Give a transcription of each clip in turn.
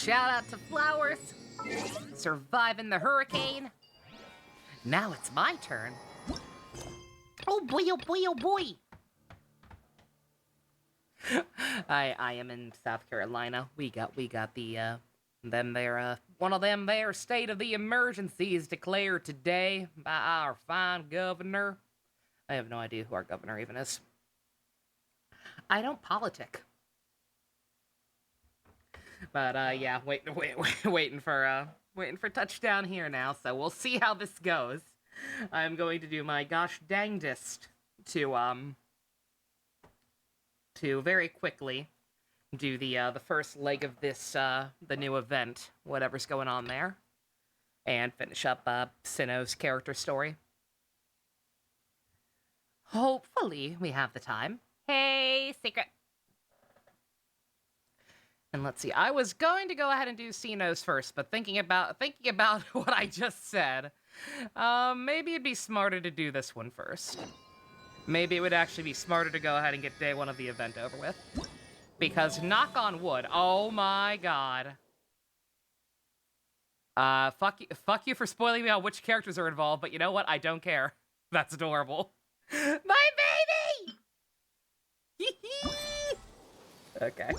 Shout out to Flowers. Surviving the hurricane. Now it's my turn. Oh boy, oh boy, oh boy. I am in South Carolina. We got the one of them there state of the emergencies declared today by our fine governor. I have no idea who our governor even is. I don't politic. But yeah, waiting for touchdown here now. So we'll see how this goes. I'm going to do my gosh dangdest to very quickly do the first leg of this the new event, whatever's going on there, and finish up Sinnoh's character story. Hopefully we have the time. Hey, secret. And let's see. I was going to go ahead and do Sinnoh's first, but thinking about what I just said, maybe it'd be smarter to do this one first. Maybe it would actually be smarter to go ahead and get day one of the event over with. Because, knock on wood, oh my god. Fuck you for spoiling me on which characters are involved, but you know what? I don't care. That's adorable. My baby! Okay.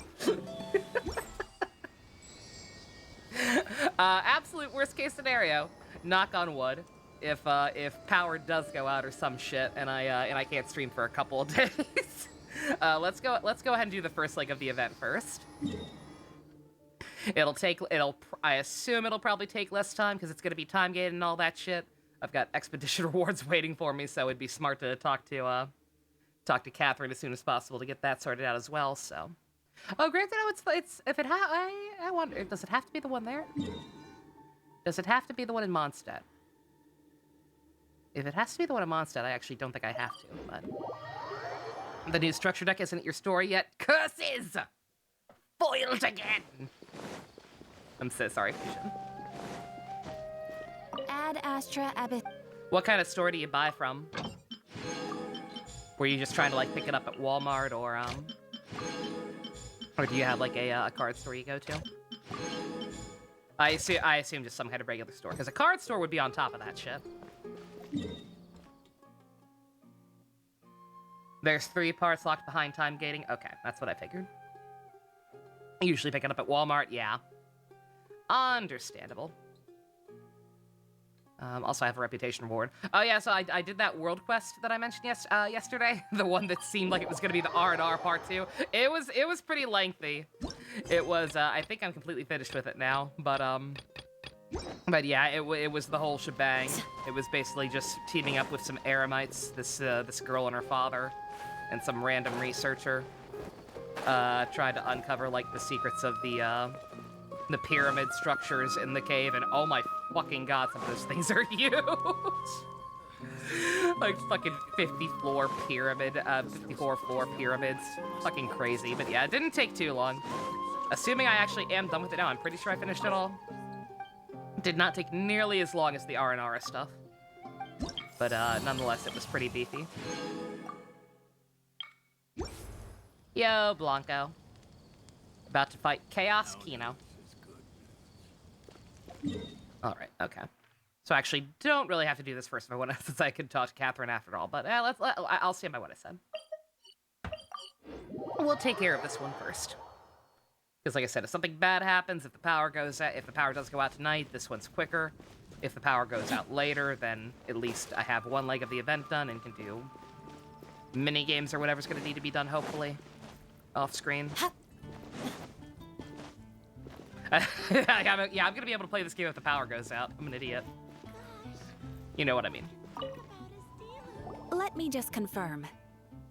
Absolute worst case scenario, knock on wood, if power does go out or some shit, and I can't stream for a couple of days. Let's go ahead and do the first leg of the event first. I assume it'll probably take less time because it's gonna be time gated and all that shit. I've got expedition rewards waiting for me, so it'd be smart to talk to Catherine as soon as possible to get that sorted out as well. So, oh, great to know it's if it I wonder, does it have to be the one there? Does it have to be the one in Mondstadt? If it has to be the one in Mondstadt, I actually don't think I have to, but the new structure deck isn't your story yet. Curses! Foiled again! I'm so sorry, Fusion. Ad Astra Abyss. What kind of store do you buy from? Were you just trying to, like, pick it up at Walmart, or do you have, like, a card store you go to? I assume just some kind of regular store, because a card store would be on top of that shit. There's 3 parts locked behind time gating. Okay, that's what I figured. I usually pick it up at Walmart, yeah. Understandable. Also, I have a reputation reward. Oh yeah, so I did that world quest that I mentioned yesterday. The one that seemed like it was gonna be the R&R part 2. It was pretty lengthy. It was, I think I'm completely finished with it now, but yeah, it was the whole shebang. It was basically just teaming up with some eremites, this girl and her father, and some random researcher, tried to uncover, like, the secrets of the pyramid structures in the cave, and oh my fucking god, some of those things are huge! Like, fucking 54 floor pyramids. Fucking crazy, but yeah, it didn't take too long. Assuming I actually am done with it now, I'm pretty sure I finished it all. Did not take nearly as long as the R&R stuff. But, nonetheless, it was pretty beefy. Yo, Blanco. About to fight Chaos Kino. Alright, okay. So I actually don't really have to do this first if I want to, since I could talk to Catherine after all, but I'll stand by what I said. We'll take care of this one first. Because like I said, if something bad happens, if the power does go out tonight, this one's quicker. If the power goes out later, then at least I have one leg of the event done and can do mini games or whatever's going to need to be done, hopefully, off screen. Yeah, I'm gonna be able to play this game if the power goes out. I'm an idiot. You know what I mean. Let me just confirm.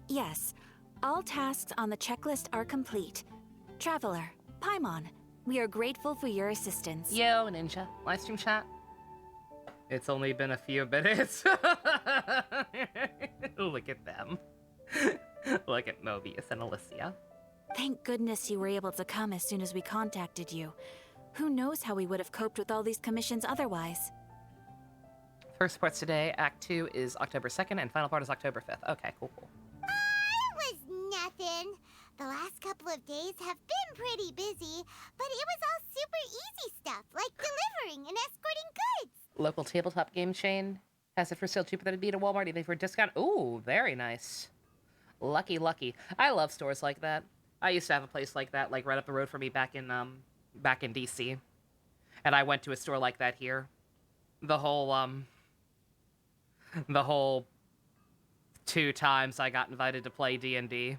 Yes, all tasks on the checklist are complete. Traveler, Paimon, we are grateful for your assistance. Yo, Ninja. Livestream chat. It's only been a few minutes. Look at them. Look at Mobius and Alicia. Thank goodness you were able to come as soon as we contacted you. Who knows how we would have coped with all these commissions otherwise? First parts today, Act 2 is October 2nd, and final part is October 5th. Okay, cool. It was nothing. The last couple of days have been pretty busy, but it was all super easy stuff, like delivering and escorting goods. Local tabletop game chain has it for sale cheaper than it'd be at a Walmart, even for a discount. Ooh, very nice. Lucky, lucky. I love stores like that. I used to have a place like that, like right up the road from me back in DC. And I went to a store like that here. The whole 2 times I got invited to play D&D,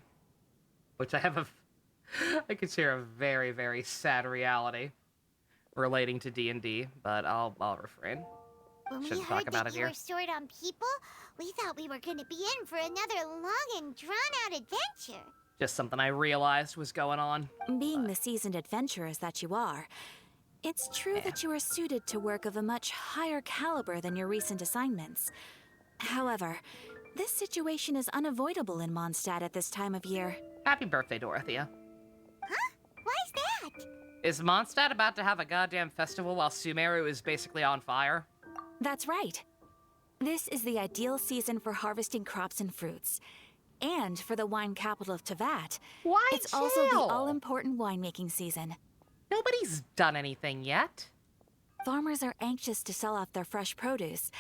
which I could share a very, very sad reality relating to D&D, but I'll refrain. When we Shouldn't heard talk about that it you here. were stored on people, we thought we were going to be in for another long and drawn-out adventure. Just something I realized was going on. Being the seasoned adventurers that you are, it's true that you are suited to work of a much higher caliber than your recent assignments. However, this situation is unavoidable in Mondstadt at this time of year. Happy birthday, Dorothea. Huh? Why's that? Is Mondstadt about to have a goddamn festival while Sumeru is basically on fire? That's right. This is the ideal season for harvesting crops and fruits. And for the wine capital of Teyvat, Why it's also the all-important winemaking season. Nobody's done anything yet. Farmers are anxious to sell off their fresh produce,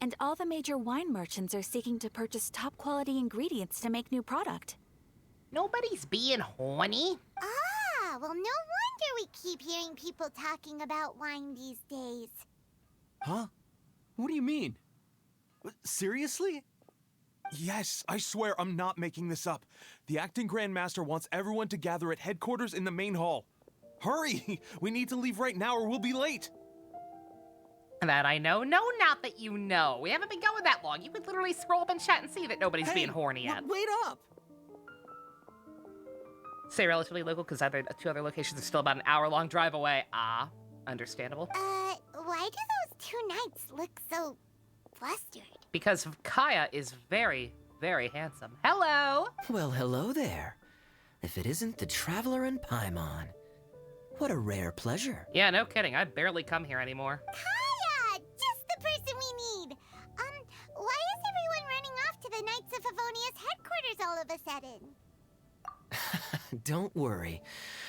and all the major wine merchants are seeking to purchase top-quality ingredients to make new product. Nobody's being horny. Ah, well, no wonder we keep hearing people talking about wine these days. Huh? What do you mean? Seriously? Yes, I swear I'm not making this up. The acting Grand Master wants everyone to gather at headquarters in the main hall. Hurry! We need to leave right now or we'll be late. That I know. No, not that you know. We haven't been going that long. You could literally scroll up and chat and see that nobody's being horny yet. Wait up! Say relatively local because 2 other locations are still about an hour-long drive away. Ah, understandable. Why do those 2 knights look so flustered? Because Kaya is very, very handsome. Hello! Well, hello there. If it isn't the Traveler and Paimon. What a rare pleasure. Yeah, no kidding. I barely come here anymore. Kaya! Just the person we need! Why is everyone running off to the Knights of Favonius headquarters all of a sudden? Don't worry.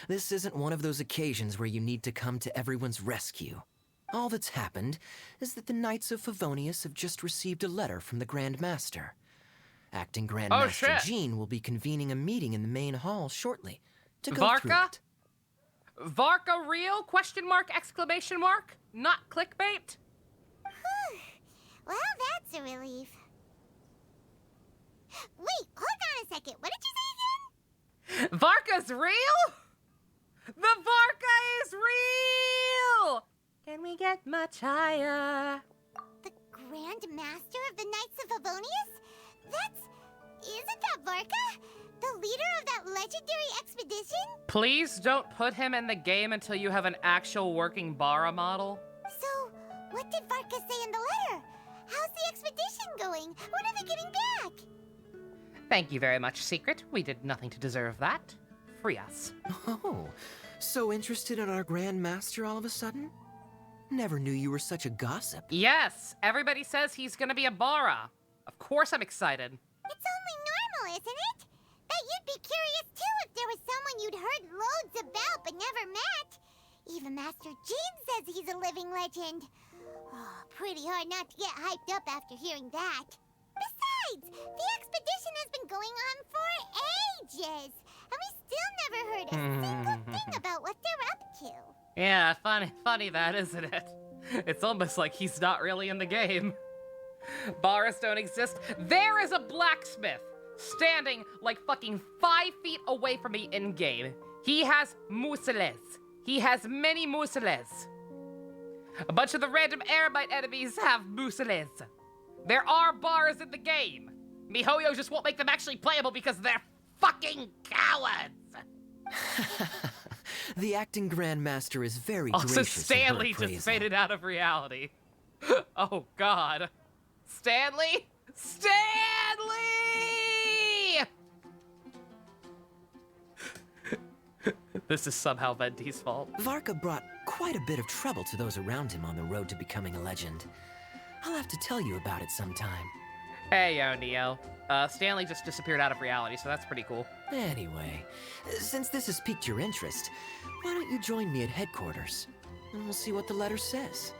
This isn't one of those occasions where you need to come to everyone's rescue. All that's happened is that the Knights of Favonius have just received a letter from the Grand Master. Acting Grand Master Jean will be convening a meeting in the main hall shortly to go through Varka? it. Varka real? Question mark, exclamation mark? Not clickbait? Well, that's a relief. Wait, hold on a second. What did you say again? Varka's real? The Varka is real! Can we get much higher? The Grand Master of the Knights of Favonius? Isn't that Varka? The leader of that legendary expedition? Please don't put him in the game until you have an actual working Bara model. So, what did Varka say in the letter? How's the expedition going? When are they getting back? Thank you very much, Secret. We did nothing to deserve that. Free us. Oh, so interested in our Grand Master all of a sudden? Never knew you were such a gossip. Yes, everybody says he's gonna be a Bara. Of course I'm excited. It's only normal, isn't it? That you'd be curious too if there was someone you'd heard loads about but never met. Even Master Jean says he's a living legend. Oh, pretty hard not to get hyped up after hearing that. Besides, the expedition has been going on for ages, and we still never heard a single thing about what they're up to. Yeah, funny that, isn't it? It's almost like he's not really in the game. Baras don't exist. There is a blacksmith standing like fucking 5 feet away from me in-game. He has museles. He has many museles. A bunch of the random Aramite enemies have museles. There are bars in the game. MiHoYo just won't make them actually playable because they're fucking cowards. The acting Grand Master is very Also, gracious in her Stanley appraisal. just faded out of reality. Oh, God. Stanley? Stanley! This is somehow Venti's fault. Varka brought quite a bit of trouble to those around him on the road to becoming a legend. I'll have to tell you about it sometime. Hey, yo, Neo. Stanley just disappeared out of reality, so that's pretty cool. Anyway, since this has piqued your interest, why don't you join me at headquarters? And we'll see what the letter says.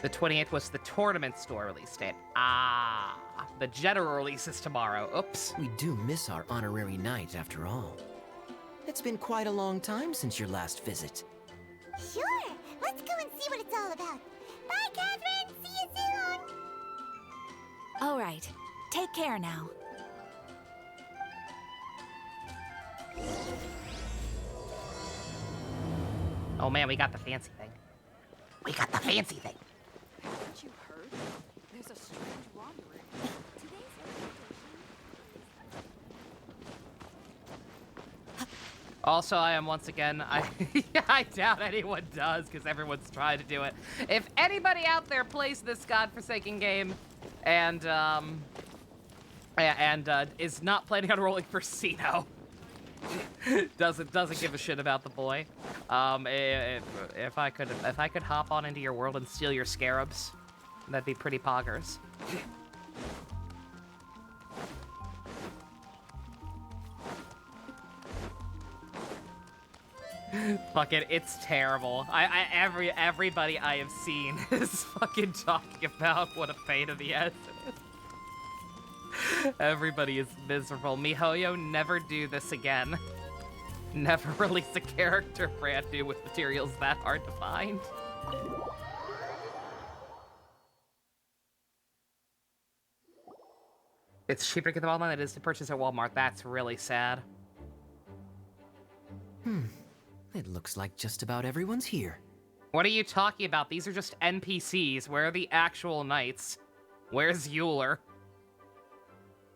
The 28th was the tournament store release date. Ah, the general release is tomorrow. Oops. We do miss our honorary knight, after all. It's been quite a long time since your last visit. Sure, let's go and see what it's all about. Bye, Catherine! See you soon! All right. Take care now. Oh man, we got the fancy thing. We got the fancy thing. Haven't you heard? There's a strange wanderer. Also, I am once again, I doubt anyone does, because everyone's trying to do it. If anybody out there plays this godforsaken game and is not planning on rolling for Cino, doesn't give a shit about the boy. If I could hop on into your world and steal your scarabs, that'd be pretty poggers. Fuck it, it's terrible. Everybody I have seen is fucking talking about what a pain in the ass it is. Everybody is miserable. MiHoYo, never do this again. Never release a character brand new with materials that hard to find. It's cheaper to get them online than it is to purchase at Walmart. That's really sad. It looks like just about everyone's here. What are you talking about? These are just NPCs. Where are the actual knights? Where's Euler?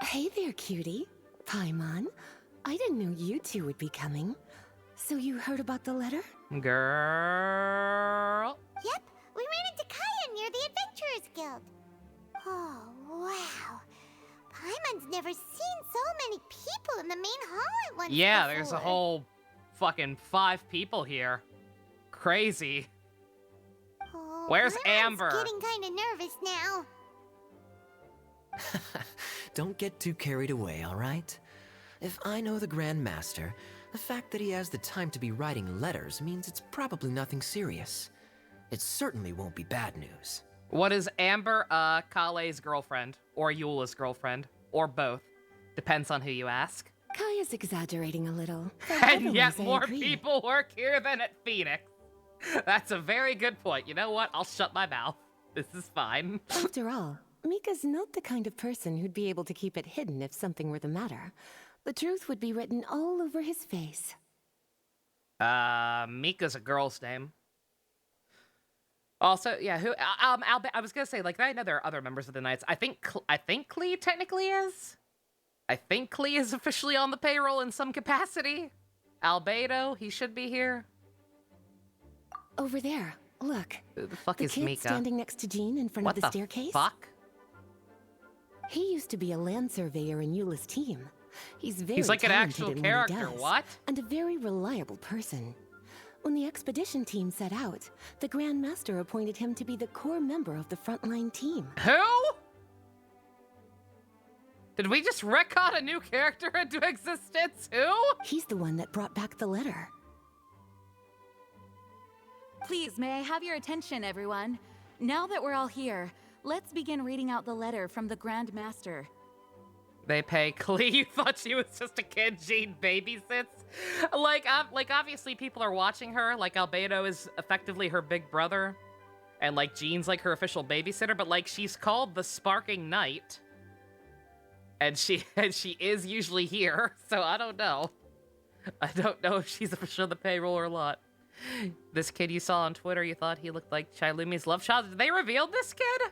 Hey there, cutie. Paimon. I didn't know you two would be coming. So you heard about the letter? Girl. Yep, we ran into Kaya near the Adventurers Guild. Oh, wow. Paimon's never seen so many people in the main hall at once Yeah, before. there's a whole fucking 5 people here. Crazy. Oh, Where's Paimon's Amber? getting kind of nervous now. Don't get too carried away, all right? If I know the Grand Master, the fact that he has the time to be writing letters means it's probably nothing serious. It certainly won't be bad news. What is Amber, Kale's girlfriend? Or Eula's girlfriend? Or both? Depends on who you ask. Kaya's exaggerating a little. but And yet otherwise I more agree. people work here than at Phoenix. That's a very good point. You know what? I'll shut my mouth. This is fine. After all, Mika's not the kind of person who'd be able to keep it hidden if something were the matter. The truth would be written all over his face. Mika's a girl's name. Also, yeah, who, I was gonna say, like, I know there are other members of the Knights. I think Klee technically is. I think Klee is officially on the payroll in some capacity. Albedo, he should be here. Over there, look. Who the fuck The is kid Mika? standing next to Jean in front What of the staircase? fuck? He used to be a land surveyor in Eula's team. He's very He's like an talented actual in character, what he does, what? and a very reliable person. When the expedition team set out, the Grand Master appointed him to be the core member of the frontline team. Who? Did we just retcon a new character into existence? Who? He's the one that brought back the letter. Please, may I have your attention, everyone? Now that we're all here, let's begin reading out the letter from the Grand Master. They pay Klee. You thought she was just a kid Jean babysits? Like obviously people are watching her. Like, Albedo is effectively her big brother. And, like, Jean's, like, her official babysitter. But, like, she's called the Sparking Knight. And she is usually here. So I don't know. I don't know if she's officially on the payroll or not. This kid you saw on Twitter, you thought he looked like Chailumi's love child. Did they reveal this kid?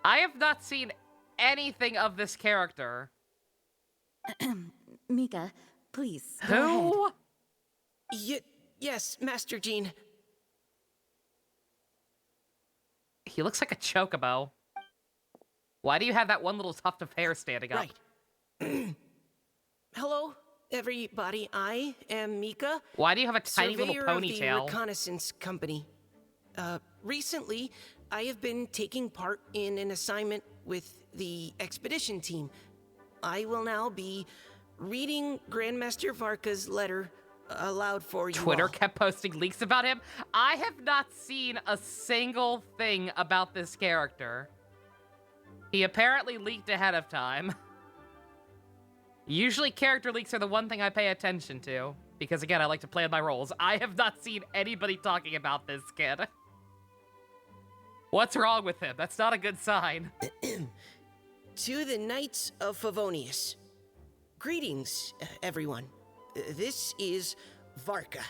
I have not seen anything of this character. Mika, please, go ahead. Who? Yes, Master Jean. He looks like a chocobo. Why do you have that one little tuft of hair standing up? Right. Hello, everybody. I am Mika, Why do you have a tiny little surveyor of the ponytail? reconnaissance company. Recently, I have been taking part in an assignment with the expedition team. I will now be reading Grandmaster Varka's letter aloud for you Twitter all. kept posting leaks about him. I have not seen a single thing about this character. He apparently leaked ahead of time. Usually character leaks are the one thing I pay attention to, because again, I like to play my roles. I have not seen anybody talking about this kid. What's wrong with him? That's not a good sign. To the Knights of Favonius. Greetings, everyone. This is Varka.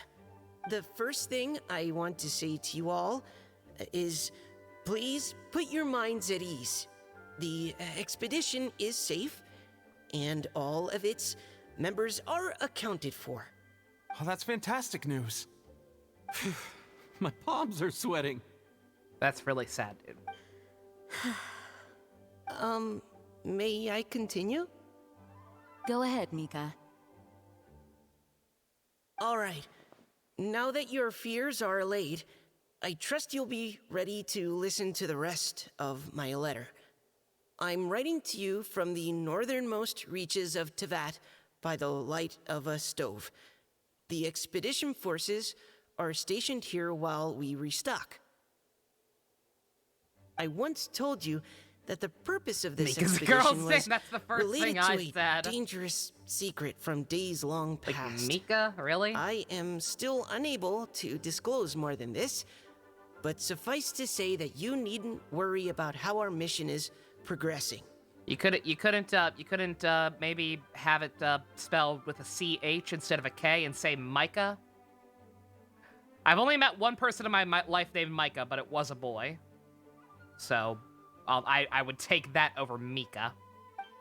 The first thing I want to say to you all is please put your minds at ease. The expedition is safe, and all of its members are accounted for. Oh, that's fantastic news. My palms are sweating. That's really sad, dude. May I continue? Go ahead, Mika. All right. Now that your fears are allayed, I trust you'll be ready to listen to the rest of my letter. I'm writing to you from the northernmost reaches of Tevat by the light of a stove. The expedition forces are stationed here while we restock. I once told you that the purpose of this Mika's expedition girl's was saying that's the first related thing to I a said. dangerous secret from days long Like, past. Mika? Really? I am still unable to disclose more than this, but suffice to say that you needn't worry about how our mission is progressing. You couldn't maybe have it spelled with a CH instead of a K and say Micah? I've only met one person in my life named Micah, but it was a boy. So, I would take that over Mika.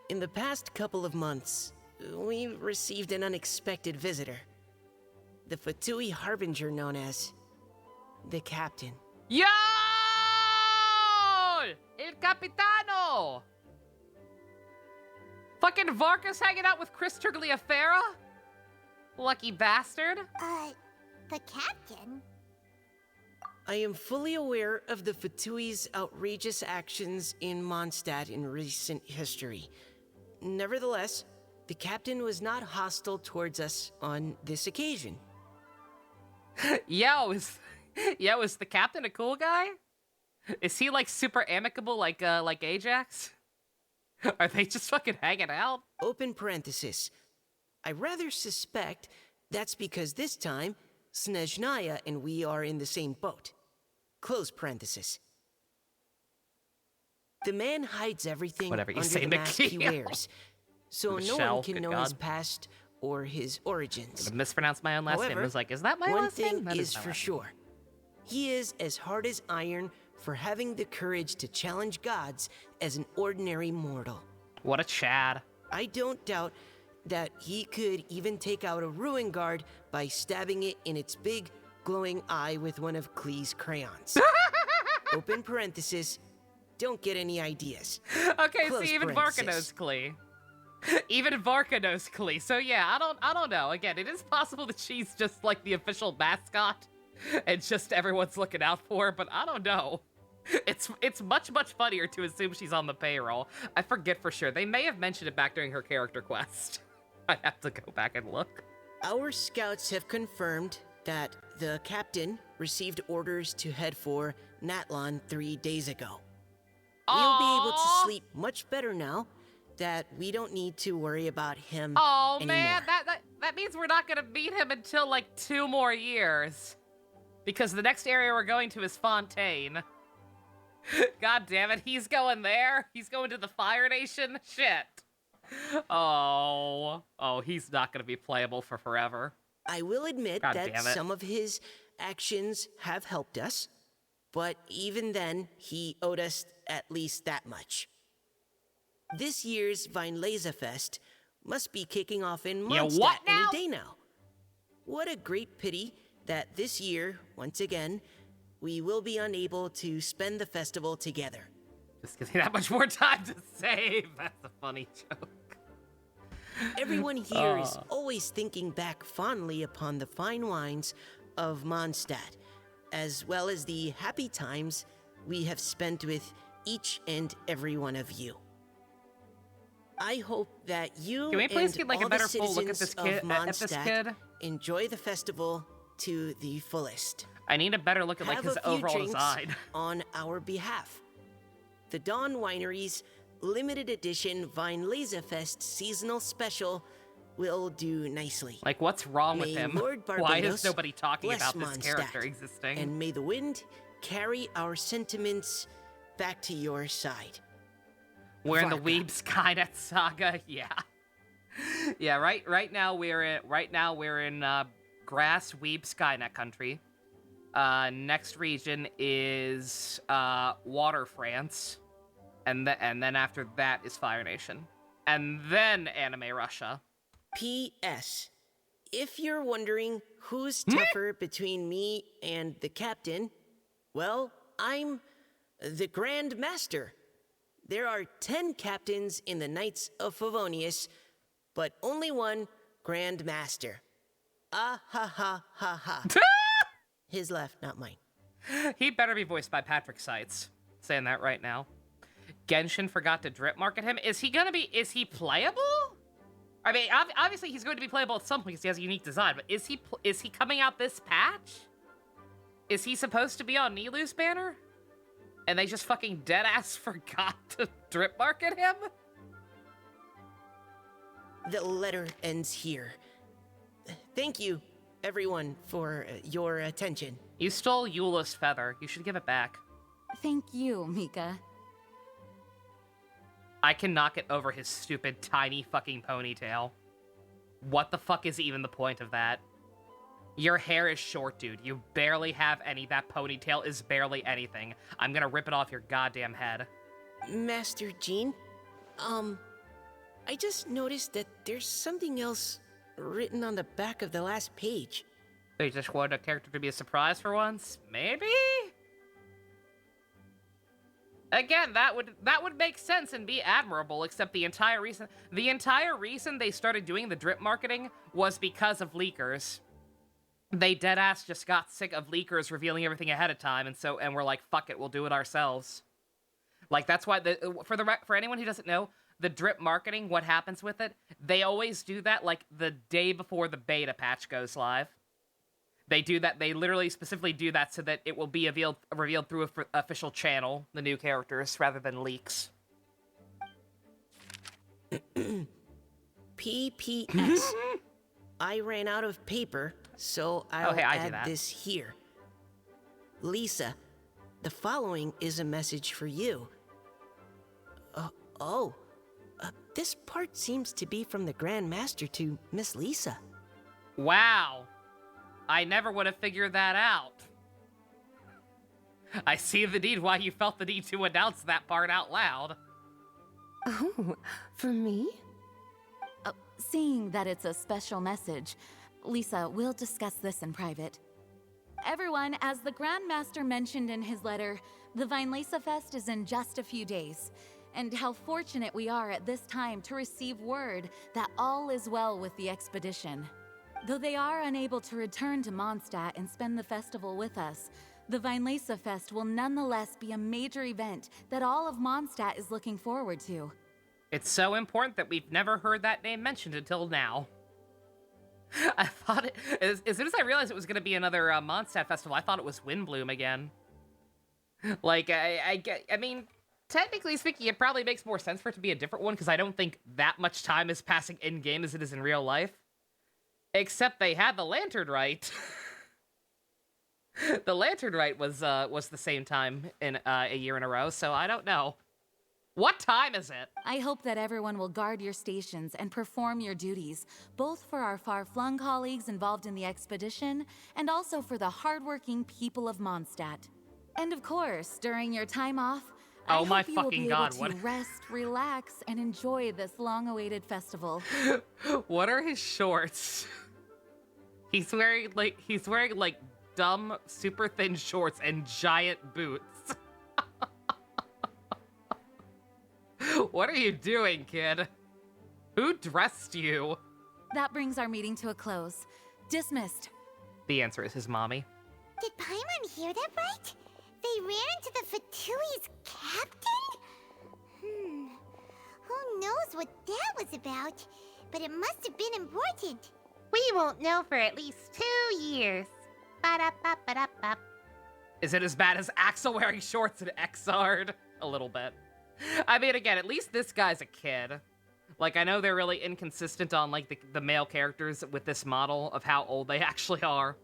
In the past couple of months, we received an unexpected visitor. The Fatui Harbinger known as the Captain. Yo! El Capitano! Fucking Varka's hanging out with Chris Tergliafera? Lucky bastard. The captain? I am fully aware of the Fatui's outrageous actions in Mondstadt in recent history. Nevertheless, the Captain was not hostile towards us on this occasion. Is the captain a cool guy? Is he like super amicable like Ajax? Are they just fucking hanging out? Open parenthesis. I rather suspect that's because this time, Snezhnaya and we are in the same boat. Close parenthesis. The man hides everything Whatever you under say, the mask he Mikhail. wears, so no Michelle, one can good know God. his past or his origins. I mispronounced my own last name. However, I was like, is that my one last name? thing That is my for last name. sure. He is as hard as iron for having the courage to challenge gods as an ordinary mortal. What a Chad. I don't doubt that he could even take out a ruin guard by stabbing it in its big, glowing eye with one of Klee's crayons. Open parenthesis, don't get any ideas. Okay, Close see, even Varka knows parenthesis. Klee. Even Varka knows Klee. So yeah, I don't know. Again, it is possible that she's just like the official mascot and just everyone's looking out for her, but I don't know. It's much funnier to assume she's on the payroll. I forget for sure. They may have mentioned it back during her character quest. I have to go back and look. Our scouts have confirmed that the captain received orders to head for Natlon 3 days ago. We'll be able to Aw. sleep much better now that we don't need to worry about him Oh anymore. man, that means we're not gonna meet him until like 2 more years. Because the next area we're going to is Fontaine. God damn it, he's going there? He's going to the Fire Nation? Shit. Oh, he's not gonna be playable for forever. I will admit God that damn it. some of his actions have helped us, but even then, he owed us at least that much. This year's Vinelaza Fest must be kicking off in Yeah, Mondstadt what any now? day now. What a great pity that this year, once again, we will be unable to spend the festival together. Just gives me that much more time to save. That's a funny joke. Everyone here is always thinking back fondly upon the fine wines of Mondstadt, as well as the happy times we have spent with each and every one of you. I hope that you Can we please and get like a all better the full look at citizens this kid? of At this Mondstadt kid? enjoy the festival to the fullest. I need a better look at like Have his a few overall drinks design. on our behalf. The Dawn Winery's limited edition Weinlesefest seasonal special will do nicely. Like, what's wrong with May him? Lord Why is Barbados nobody talking bless about this Mondstadt, character existing? And may the wind carry our sentiments back to your side. We're in the Varka. Weeb Skynet saga, yeah. Yeah, right now we're in grass Weeb Skynet country. Next region is Water France. And then after that is Fire Nation. And then Anime Russia. P.S. If you're wondering who's tougher between me and the captain, well, I'm the Grand Master. There are 10 captains in the Knights of Favonius, but only one Grand Master. Ah ha ha ha ha. His laugh, not mine. He better be voiced by Patrick Seitz. Saying that right now. Genshin forgot to drip market him. Is he playable? I mean, obviously he's going to be playable at some point because he has a unique design, but is he coming out this patch? Is he supposed to be on Nilu's banner? And they just fucking deadass forgot to drip market him? The letter ends here. Thank you, everyone, for your attention. You stole Eula's feather. You should give it back. Thank you, Mika. I cannot get over his stupid, tiny fucking ponytail. What the fuck is even the point of that? Your hair is short, dude. You barely have any. That ponytail is barely anything. I'm gonna rip it off your goddamn head. Master Jean, I just noticed that there's something else written on the back of the last page. They just wanted a character to be a surprise for once? Maybe? Again, that would make sense and be admirable, except the entire reason they started doing the drip marketing was because of leakers. They deadass just got sick of leakers revealing everything ahead of time, and we're like, fuck it, we'll do it ourselves. Like, that's why, for anyone who doesn't know, the drip marketing, what happens with it, they always do that, like, the day before the beta patch goes live. They do that, they literally specifically do that so that it will be revealed through an official channel, the new characters, rather than leaks. PPS. I ran out of paper, so I'll add this here. Lisa, the following is a message for you. This part seems to be from the Grand Master to Miss Lisa. Wow. I never would have figured that out. I see the need why you felt the need to announce that part out loud. Oh, for me? Seeing that it's a special message, Lisa, we'll discuss this in private. Everyone, as the Grand Master mentioned in his letter, the Weinlesefest is in just a few days. And how fortunate we are at this time to receive word that all is well with the expedition. Though they are unable to return to Mondstadt and spend the festival with us, the Weinlesefest will nonetheless be a major event that all of Mondstadt is looking forward to. It's so important that we've never heard that name mentioned until now. I thought it, as soon as I realized it was going to be another Mondstadt festival, I thought it was Windbloom again. Like, I mean, technically speaking, it probably makes more sense for it to be a different one, because I don't think that much time is passing in-game as it is in real life. Except they had the Lantern Rite. The Lantern Rite was the same time in a year in a row, so I don't know. What time is it? I hope that everyone will guard your stations and perform your duties, both for our far-flung colleagues involved in the expedition, and also for the hardworking people of Mondstadt. And of course, during your time off, I hope you will be able to rest, relax, and enjoy this long-awaited festival. What are his shorts? He's wearing like dumb, super thin shorts and giant boots. What are you doing, kid? Who dressed you? That brings our meeting to a close. Dismissed. The answer is his mommy. Did Paimon hear that right? They ran into the Fatui's captain? Who knows what that was about? But it must have been important. We won't know for at least 2 years. Ba-da-ba-ba-da-ba. Is it as bad as Axel wearing shorts in Xrd? A little bit. I mean, again, at least this guy's a kid. Like, I know they're really inconsistent on, like, the male characters with this model of how old they actually are.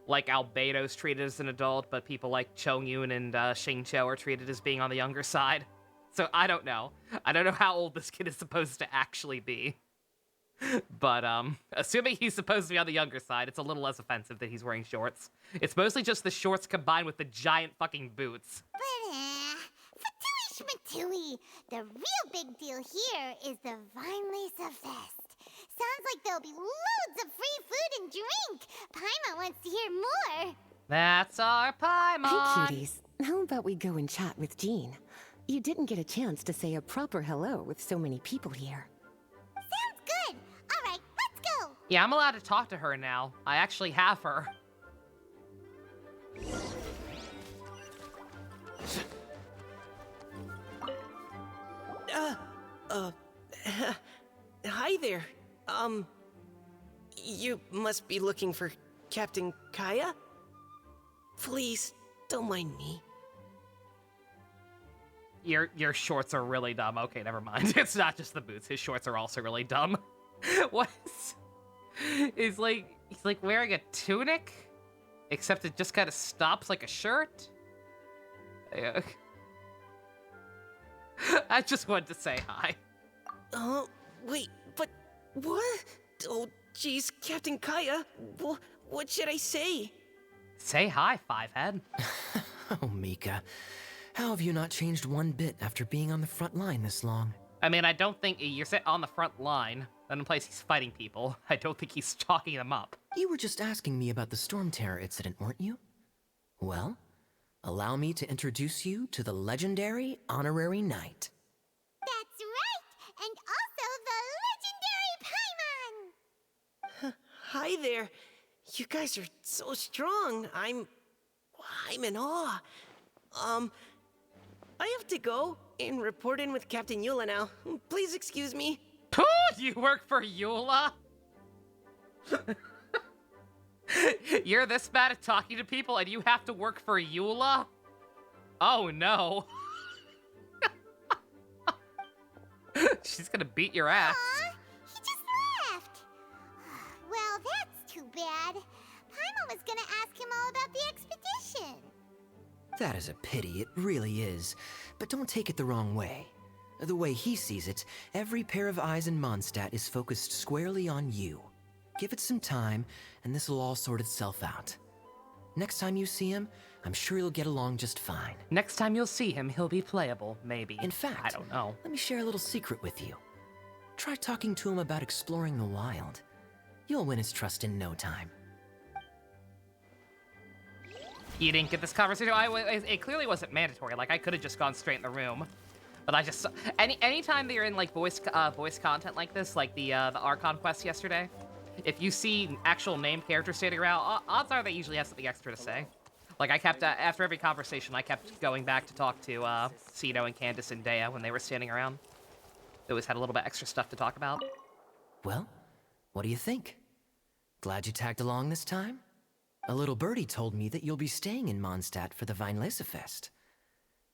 Like, Albedo's treated as an adult, but people like Chongyun and Xingqiu are treated as being on the younger side. So, I don't know. I don't know how old this kid is supposed to actually be. But, assuming he's supposed to be on the younger side, it's a little less offensive that he's wearing shorts. It's mostly just the shorts combined with the giant fucking boots. But, Fatui Schmatui, the real big deal here is the Vinelesa Fest. Sounds like there'll be loads of free food and drink. Paimon wants to hear more. That's our Paimon! Hey, cuties. How about we go and chat with Jean? You didn't get a chance to say a proper hello with so many people here. Sounds good. All right, let's go. Yeah, I'm allowed to talk to her now. I actually have her. Hi there. You must be looking for Captain Kaya? Please, don't mind me. Your shorts are really dumb. Okay, never mind. It's not just the boots. His shorts are also really dumb. What is... He's like wearing a tunic, except it just kind of stops like a shirt. I just wanted to say hi. Wait, but what? Oh, jeez, Captain Kaya. What should I say? Say hi, Fivehead. Oh, Mika. How have you not changed one bit after being on the front line this long? I mean, I don't think you're on the front line. That implies he's fighting people. I don't think he's talking them up. You were just asking me about the Storm Terror incident, weren't you? Well, allow me to introduce you to the legendary Honorary Knight. That's right, and also the legendary Paimon. Hi there. You guys are so strong. I'm in awe. I have to go and report in with Captain Eula now. Please excuse me. You work for Eula? You're this bad at talking to people and you have to work for Eula? Oh no. She's gonna beat your ass. Aw, he just left. Well, that's too bad. Paimon was gonna ask him all about the expedition. That is a pity, it really is. But don't take it the wrong way. The way he sees it, every pair of eyes in Mondstadt is focused squarely on you. Give it some time, and this will all sort itself out. Next time you see him, I'm sure you'll get along just fine. Next time you'll see him, he'll be playable, maybe. In fact, I don't know. let me share a little secret with you. Try talking to him about exploring the wild. You'll win his trust in no time. You didn't get this conversation? It clearly wasn't mandatory. Like, I could have just gone straight in the room. But I just... Anytime that you're in, like, voice content like this, like the Archon quest yesterday, if you see actual named characters standing around, odds are they usually have something extra to say. Like, I kept... after every conversation, I kept going back to talk to Cino and Candace and Dea when they were standing around. They always had a little bit extra stuff to talk about. Well, what do you think? Glad you tagged along this time? A little birdie told me that you'll be staying in Mondstadt for the Vinelesa Fest.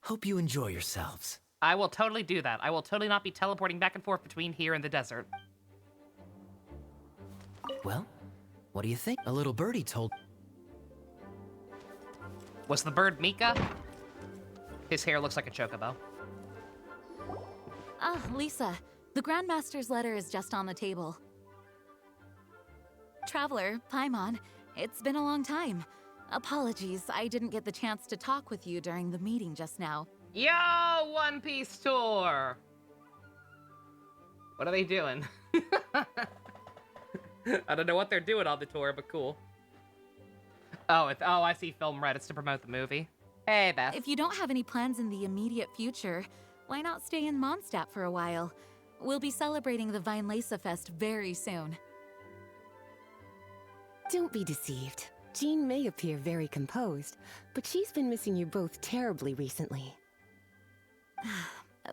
Hope you enjoy yourselves. I will totally do that. I will totally not be teleporting back and forth between here and the desert. Well, what do you think? A little birdie told... Was the bird Mika? His hair looks like a chocobo. Ah, Lisa, the Grandmaster's letter is just on the table. Traveler, Paimon, it's been a long time. Apologies, I didn't get the chance to talk with you during the meeting just now. Yo, One Piece tour! What are they doing? I don't know what they're doing on the tour, but cool. Oh, I see film Reddits to promote the movie. Hey, Beth. If you don't have any plans in the immediate future, why not stay in Mondstadt for a while? We'll be celebrating the Vinelesa Fest very soon. Don't be deceived. Jean may appear very composed, but she's been missing you both terribly recently.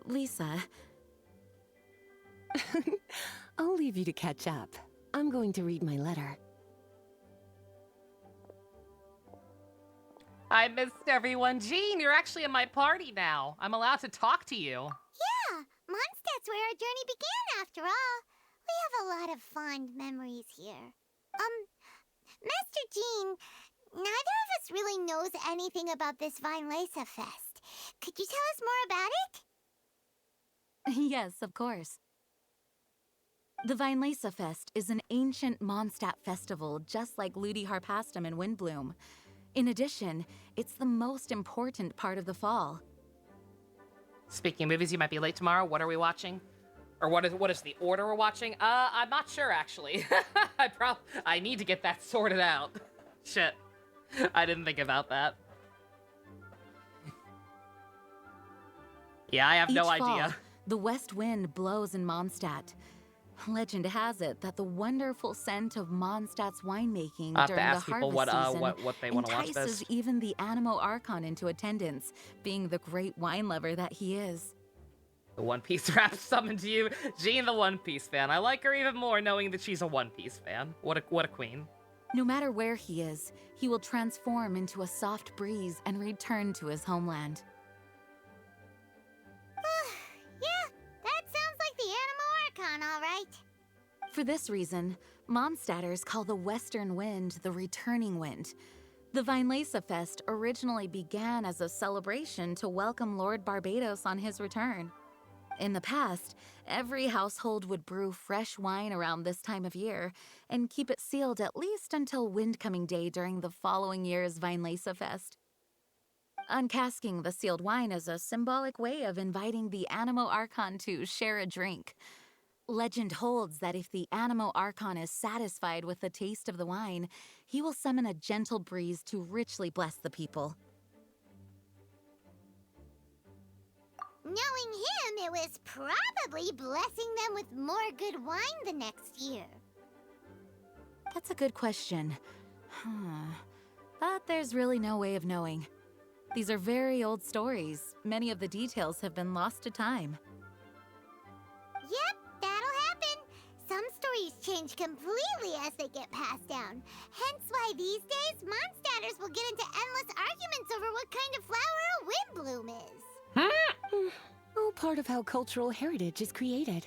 Lisa, I'll leave you to catch up. I'm going to read my letter. I missed everyone. Jean, you're actually in my party now. I'm allowed to talk to you. Yeah, Mondstadt's where our journey began after all. We have a lot of fond memories here. Master Jean, neither of us really knows anything about this Vinelesa Fest. Could you tell us more about it? yes, of course. The Vinelesa Fest is an ancient Mondstadt festival just like Ludi Harpastum and Windbloom. In addition, it's the most important part of the fall. Speaking of movies, you might be late tomorrow. What are we watching? Or what is the order we're watching? I'm not sure, actually. I need to get that sorted out. Shit. I didn't think about that. Yeah, I have no Each fall, idea. The west wind blows in Mondstadt. Legend has it that the wonderful scent of Mondstadt's winemaking I have to during the ask people harvest season what they want to watch entices this. even the Animo Archon into attendance, being the great wine lover that he is. The One Piece rap summoned you. Jean, the One Piece fan. I like her even more knowing that she's a One Piece fan. What a queen. No matter where he is, he will transform into a soft breeze and return to his homeland. Yeah, that sounds like the Animo Archon, all right. For this reason, Mondstadters call the western wind the returning wind. The Vinelesa Fest originally began as a celebration to welcome Lord Barbados on his return. In the past, every household would brew fresh wine around this time of year and keep it sealed at least until Windcoming Day during the following year's Vinelesa Fest. Uncasking the sealed wine is a symbolic way of inviting the Animo Archon to share a drink. Legend holds that if the Animo Archon is satisfied with the taste of the wine, he will summon a gentle breeze to richly bless the people. Knowing him, it was probably blessing them with more good wine the next year. That's a good question. But there's really no way of knowing. These are very old stories. Many of the details have been lost to time. Yep, that'll happen. Some stories change completely as they get passed down. Hence why these days, Mondstadters will get into endless arguments over what kind of flower a windbloom is. All part of how cultural heritage is created.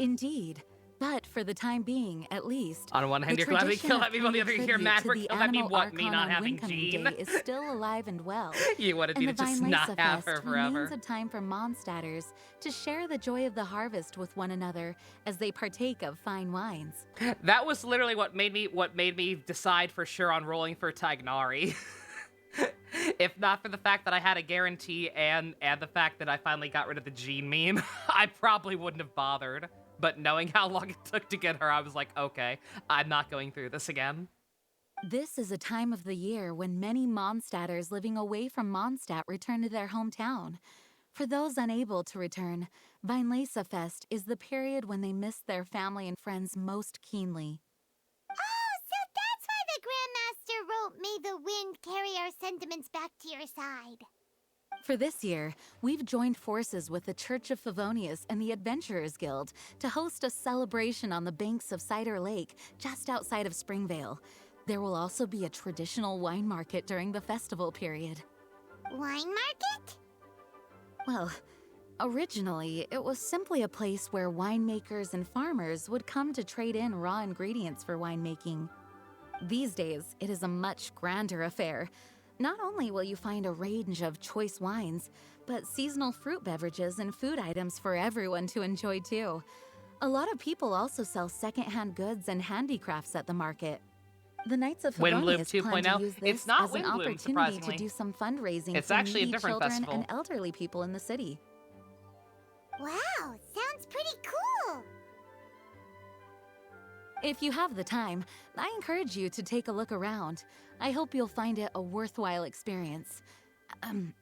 Indeed. But for the time being, at least, On one hand, the you're glad we tradition kill of everyone. On the other, paying you're mad tribute for to the killing me. Animo What, me Archon not on having Windcoming Jean? Day is still alive and well. You wanted And me the to just Vinelesa not have her Fest forever. remains a time for Mondstadters to share the joy of the harvest with one another as they partake of fine wines. That was literally what made me decide for sure on rolling for Tignari. If not for the fact that I had a guarantee and the fact that I finally got rid of the Jean meme, I probably wouldn't have bothered. But knowing how long it took to get her, I was like, okay, I'm not going through this again. This is a time of the year when many Mondstadters living away from Mondstadt return to their hometown. For those unable to return, Vinelesa Fest is the period when they miss their family and friends most keenly. Oh, so that's why the Grandmaster wrote, "May the wind carry our sentiments back to your side." For this year, we've joined forces with the Church of Favonius and the Adventurers Guild to host a celebration on the banks of Cider Lake, just outside of Springvale. There will also be a traditional wine market during the festival period. Wine market? Well, originally, it was simply a place where winemakers and farmers would come to trade in raw ingredients for winemaking. These days, it is a much grander affair. Not only will you find a range of choice wines, but seasonal fruit beverages and food items for everyone to enjoy too. A lot of people also sell secondhand goods and handicrafts at the market. The Knights of Windbloom Favonius plan 2.0? to use It's this not as an Windbloom, opportunity surprisingly. to do some fundraising It's for actually a needy different children festival. and elderly people in the city. Wow, sounds pretty cool. If you have the time, I encourage you to take a look around. I hope you'll find it a worthwhile experience.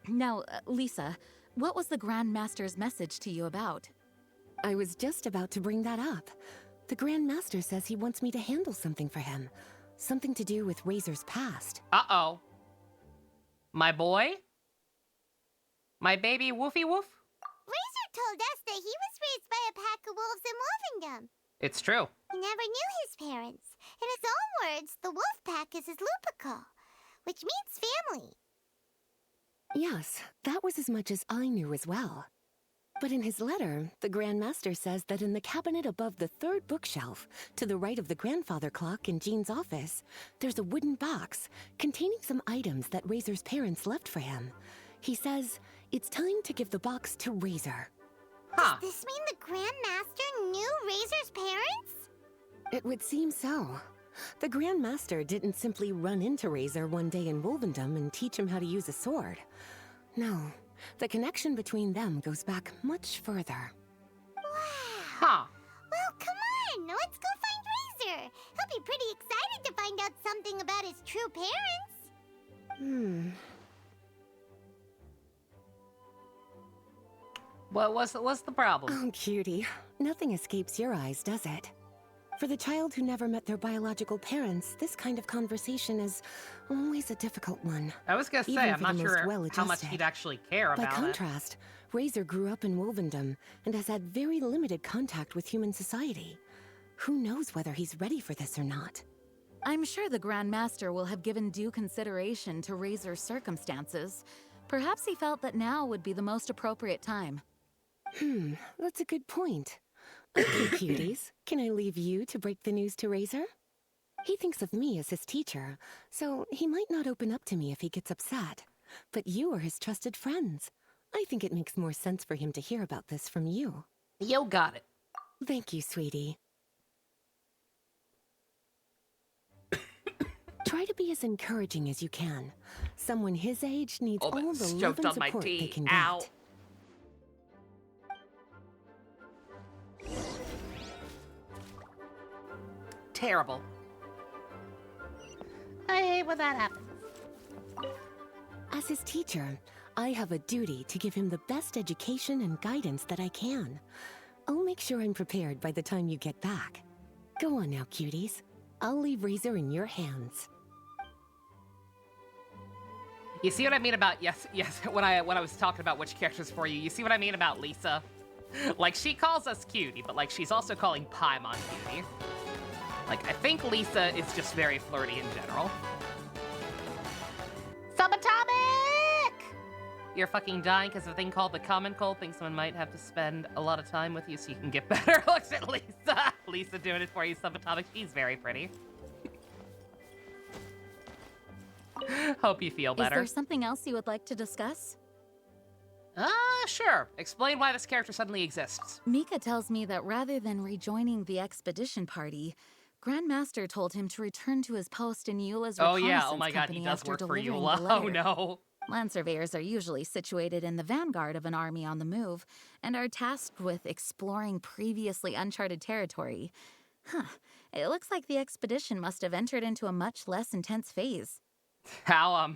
Now, Lisa, what was the Grand Master's message to you about? I was just about to bring that up. The Grand Master says he wants me to handle something for him. Something to do with Razor's past. Uh-oh. My boy? My baby Woofy Woof? Razor told us that he was raised by a pack of wolves in Wolvendom. It's true. He never knew his parents. In his own words, the wolf pack is his lupical, which means family. Yes, that was as much as I knew as well. But in his letter, the Grand Master says that in the cabinet above the third bookshelf, to the right of the grandfather clock in Jean's office, there's a wooden box containing some items that Razor's parents left for him. He says it's time to give the box to Razor. Huh. Does this mean the Grand Master knew Razor's parents? It would seem so. The Grand Master didn't simply run into Razor one day in Wolvendom and teach him how to use a sword. No, the connection between them goes back much further. Wow. Huh. Well, come on, let's go find Razor. He'll be pretty excited to find out something about his true parents. What's the problem? Oh, cutie. Nothing escapes your eyes, does it? For the child who never met their biological parents, this kind of conversation is always a difficult one. I was gonna say, even I'm for not the most sure how much well-adjusted. he'd actually care By about it. contrast, Razor grew up in Wolvendom and has had very limited contact with human society. Who knows whether he's ready for this or not? I'm sure the Grand Master will have given due consideration to Razor's circumstances. Perhaps he felt that now would be the most appropriate time. That's a good point. Okay, cuties, can I leave you to break the news to Razor? He thinks of me as his teacher, so he might not open up to me if he gets upset. But you are his trusted friends. I think it makes more sense for him to hear about this from you. You got it. Thank you, sweetie. Try to be as encouraging as you can. Someone his age needs Oh, all but the love stoked and on my support they tea. can Ow. get. Terrible. I hate when that happens. As his teacher, I have a duty to give him the best education and guidance that I can. I'll make sure I'm prepared by the time you get back. Go on now, cuties. I'll leave Razor in your hands. You see what I mean about yes, when I was talking about which characters for you, you see what I mean about Lisa? Like, she calls us cutie, but like she's also calling Paimon cutie. Like, I think Lisa is just very flirty in general. Subatomic! You're fucking dying because of a thing called the common cold thinks someone might have to spend a lot of time with you so you can get better. Looks at Lisa. Lisa doing it for you, Subatomic. She's very pretty. Hope you feel better. Is there something else you would like to discuss? Sure. Explain why this character suddenly exists. Mika tells me that rather than rejoining the expedition party, Grandmaster told him to return to his post in Eula's Oh reconnaissance yeah, oh my god, company he does after work for delivering Eula. the Oh letter. no. Land surveyors are usually situated in the vanguard of an army on the move and are tasked with exploring previously uncharted territory. Huh. It looks like the expedition must have entered into a much less intense phase. How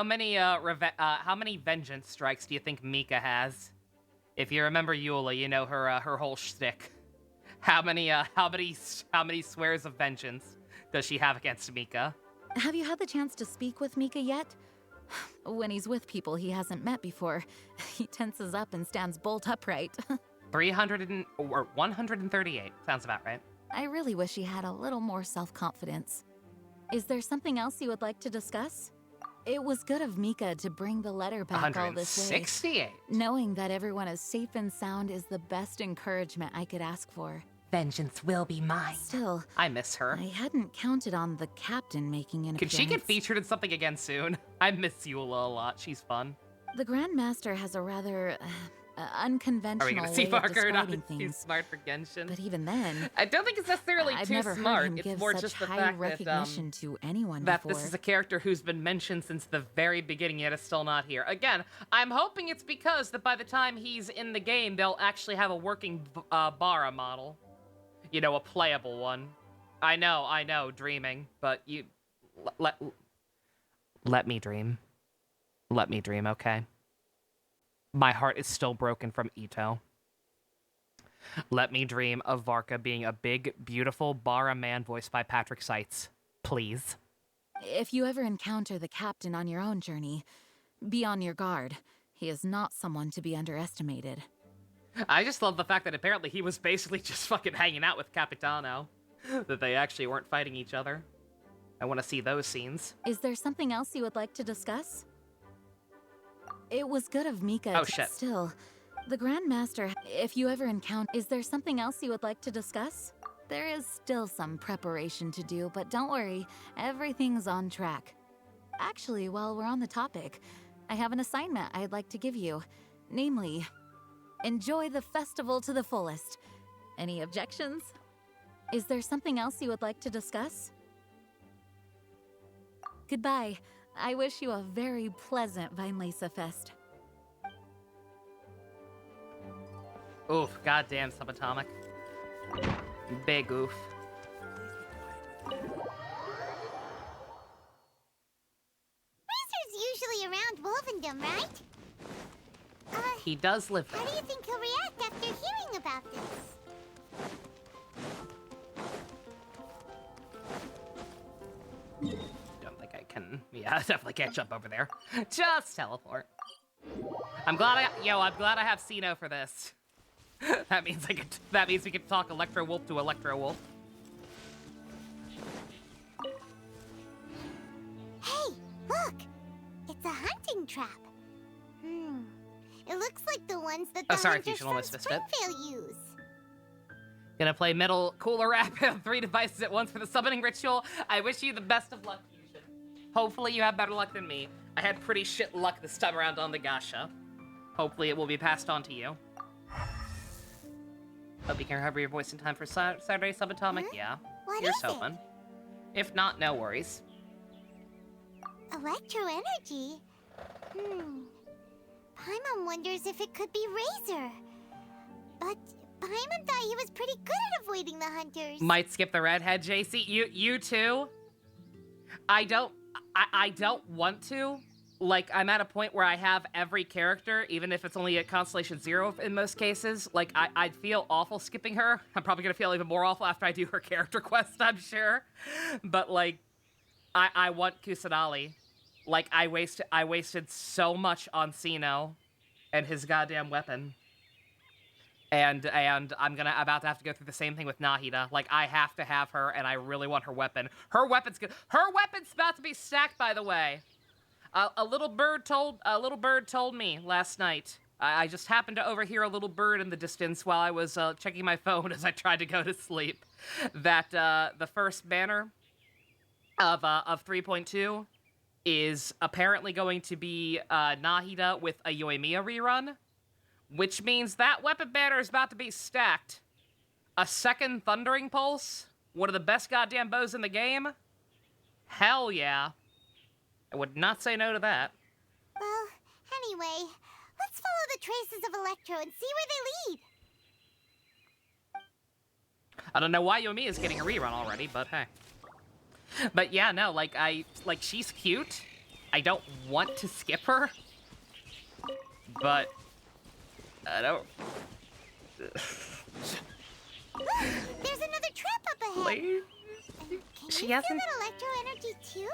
many vengeance strikes do you think Mika has? If you remember Eula, you know her whole shtick. How many swears of vengeance does she have against Mika? Have you had the chance to speak with Mika yet? When he's with people he hasn't met before, he tenses up and stands bolt upright. 138 sounds about right. I really wish he had a little more self-confidence. Is there something else you would like to discuss? It was good of Mika to bring the letter back all this way. 168. Knowing that everyone is safe and sound is the best encouragement I could ask for. Vengeance will be mine. Still, I miss her. I hadn't counted on the captain making an Can appearance. she get featured in something again soon? I miss Eula a lot. She's fun. The Grand Master has a rather Are unconventional we gonna way see of Varka or not? describing Too things. smart for Genshin. But even then, I don't think it's necessarily I've too never smart. heard him It's give more such just the high fact recognition to anyone that before. this is a character who's been mentioned since the very beginning yet is still not here. Again, I'm hoping it's because that by the time he's in the game, they'll actually have a working Bara model. You know, a playable one. I know, dreaming, but you... Let me dream. Let me dream, okay? My heart is still broken from Ito. Let me dream of Varka being a big, beautiful Bara man voiced by Patrick Seitz. Please. If you ever encounter the captain on your own journey, be on your guard. He is not someone to be underestimated. I just love the fact that apparently he was basically just fucking hanging out with Capitano. That they actually weren't fighting each other. I want to see those scenes. Is there something else you would like to discuss? It was good of Mika Oh, to shit. still. The Grand Master, if you ever encounter... Is there something else you would like to discuss? There is still some preparation to do, but don't worry, everything's on track. Actually, while we're on the topic, I have an assignment I'd like to give you. Namely, enjoy the festival to the fullest. Any objections? Is there something else you would like to discuss? Goodbye. I wish you a very pleasant Vinelesa Fest. Oof, goddamn subatomic. Big oof. Razor's usually around Wolvendom, right? He does live How there. do you think he'll react after hearing about this? Don't think I can. Yeah, I definitely can't jump over there. Just teleport. I'm glad I have Sino for this. That means we can talk Electro Wolf to Electro Wolf. Hey, look! It's a hunting trap. It looks like the ones that the sorry, hunters Fusion from almost missed it. Springvale use. Gonna play Metal Cooler Rap on 3 devices at once for the summoning ritual. I wish you the best of luck, Fusion. Hopefully you have better luck than me. I had pretty shit luck this time around on the Gasha. Hopefully it will be passed on to you. Hope you can recover your voice in time for Saturday Subatomic. Yeah, What here's is it? hoping. If not, no worries. Electro energy? Paimon wonders if it could be Razor. But Paimon thought he was pretty good at avoiding the hunters. Might skip the redhead, JC. You too? I don't want to. Like, I'm at a point where I have every character, even if it's only at Constellation 0 in most cases. Like, I'd feel awful skipping her. I'm probably gonna feel even more awful after I do her character quest, I'm sure. But, like, I want Kusanali. Like, I wasted so much on Sino and his goddamn weapon. And I'm about to have to go through the same thing with Nahida. Like, I have to have her, and I really want her weapon. Her weapon's about to be stacked, by the way. A little bird told me last night. I just happened to overhear a little bird in the distance while I was checking my phone as I tried to go to sleep. That the first banner of 3.2 is apparently going to be Nahida with a Yoimiya rerun, which means that weapon banner is about to be stacked. A second Thundering Pulse, one of the best goddamn bows in the game. Hell yeah. I would not say no to that. Well, anyway, let's follow the traces of Electro and see where they lead. I don't know why Yomi is getting a rerun already, but hey. But yeah, no, like, she's cute. I don't want to skip her. But I don't... There's another trap up ahead. Please? Can She you feel hasn't... that Electro energy too?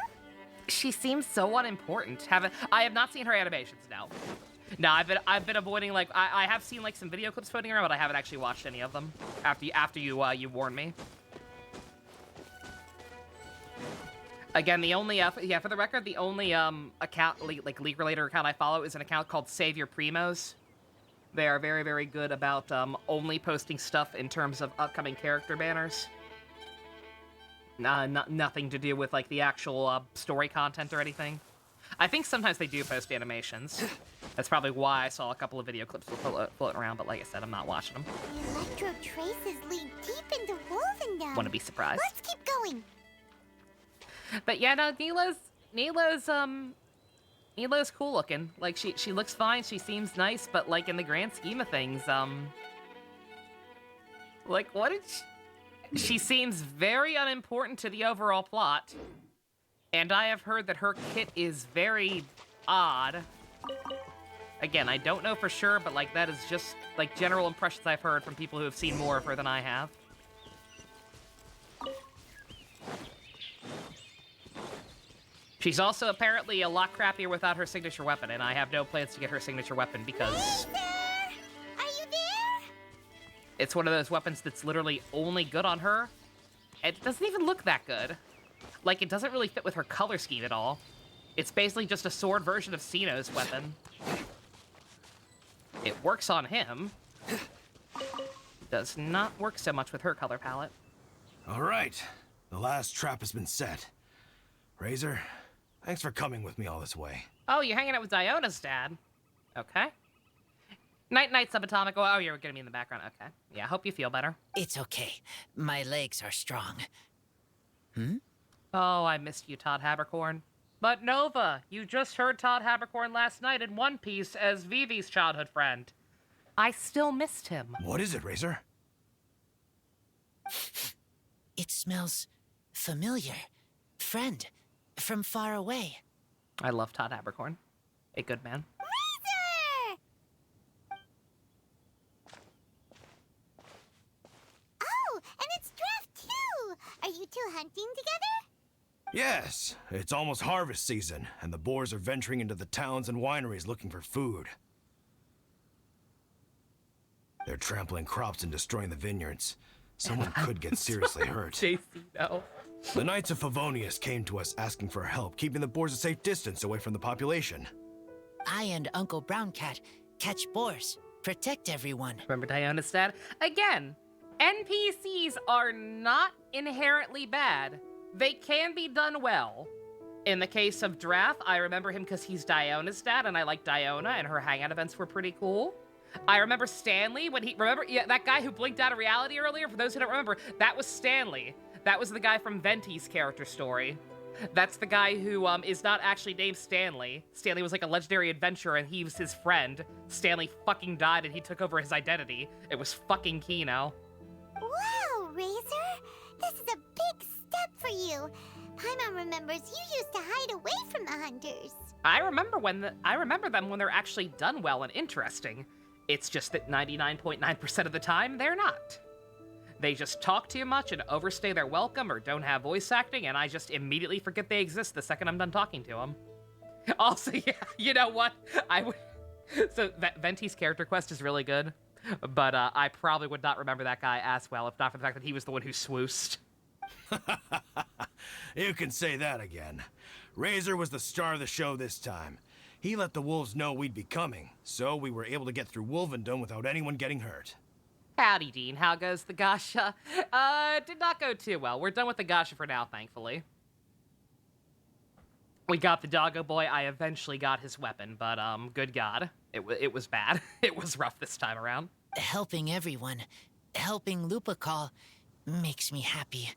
She seems so unimportant. I have not seen her animations, no. No, I've been avoiding, like, I have seen, like, some video clips floating around, but I haven't actually watched any of them after you warned me. Again, the only, for the record, the only, account, like, League-related account I follow is an account called Save Your Primos. They are very, very good about, only posting stuff in terms of upcoming character banners. Nothing to do with, like, the actual, story content or anything. I think sometimes they do post animations. That's probably why I saw a couple of video clips floating around, but like I said, I'm not watching them. The Electro traces lead deep into Wolvendom. Wouldn't be surprised. Let's keep going. But yeah, no, Nilo's cool looking. Like, she looks fine, she seems nice, but like, in the grand scheme of things, like, what did she seems very unimportant to the overall plot. And I have heard that her kit is very odd. Again, I don't know for sure, but like that is just like general impressions I've heard from people who have seen more of her than I have. She's also apparently a lot crappier without her signature weapon, and I have no plans to get her signature weapon because... Razor! Are you there? It's one of those weapons that's literally only good on her. It doesn't even look that good. Like, it doesn't really fit with her color scheme at all. It's basically just a sword version of Sino's weapon. It works on him. Does not work so much with her color palette. All right. The last trap has been set. Razor, thanks for coming with me all this way. Oh, you're hanging out with Diona's dad. Okay. Night, Subatomic. Oh, you're gonna be in the background. Okay. Yeah, hope you feel better. It's okay. My legs are strong. Oh, I missed you, Todd Habercorn. But Nova, you just heard Todd Habercorn last night in One Piece as Vivi's childhood friend. I still missed him. What is it, Razor? It smells familiar. Friend, from far away. I love Todd Habercorn. A good man. Razor! Oh, and it's Draft too! Are you two hunting together? Yes, it's almost harvest season, and the boars are venturing into the towns and wineries looking for food. They're trampling crops and destroying the vineyards. Someone could get seriously hurt. JC, no. The Knights of Favonius came to us asking for help, keeping the boars a safe distance away from the population. I and Uncle Brown Cat catch boars, protect everyone. Remember Diona's dad? Again, NPCs are not inherently bad. They can be done well. In the case of Drath, I remember him because he's Diona's dad, and I like Diona, and her hangout events were pretty cool. I remember Stanley when he... Remember, yeah, that guy who blinked out of reality earlier? For those who don't remember, that was Stanley. That was the guy from Venti's character story. That's the guy who is not actually named Stanley. Stanley was like a legendary adventurer, and he was his friend. Stanley fucking died, and he took over his identity. It was fucking Kino. Wow, Razor! This is a big step for you. Paimon remembers you used to hide away from the hunters. I remember them when they're actually done well and interesting. It's just that 99.9% of the time, they're not. They just talk too much and overstay their welcome or don't have voice acting, and I just immediately forget they exist the second I'm done talking to them. Also, yeah, you know what? So Venti's character quest is really good, but I probably would not remember that guy as well if not for the fact that he was the one who swoosed. You can say that again. Razor was the star of the show this time. He let the wolves know we'd be coming, so we were able to get through Wolvendom without anyone getting hurt. Howdy, Dean. How goes the Gasha? Did not go too well. We're done with the Gasha for now, thankfully. We got the Doggo Boy. I eventually got his weapon, but, good God. It was bad. It was rough this time around. Helping everyone, helping Lupercal makes me happy.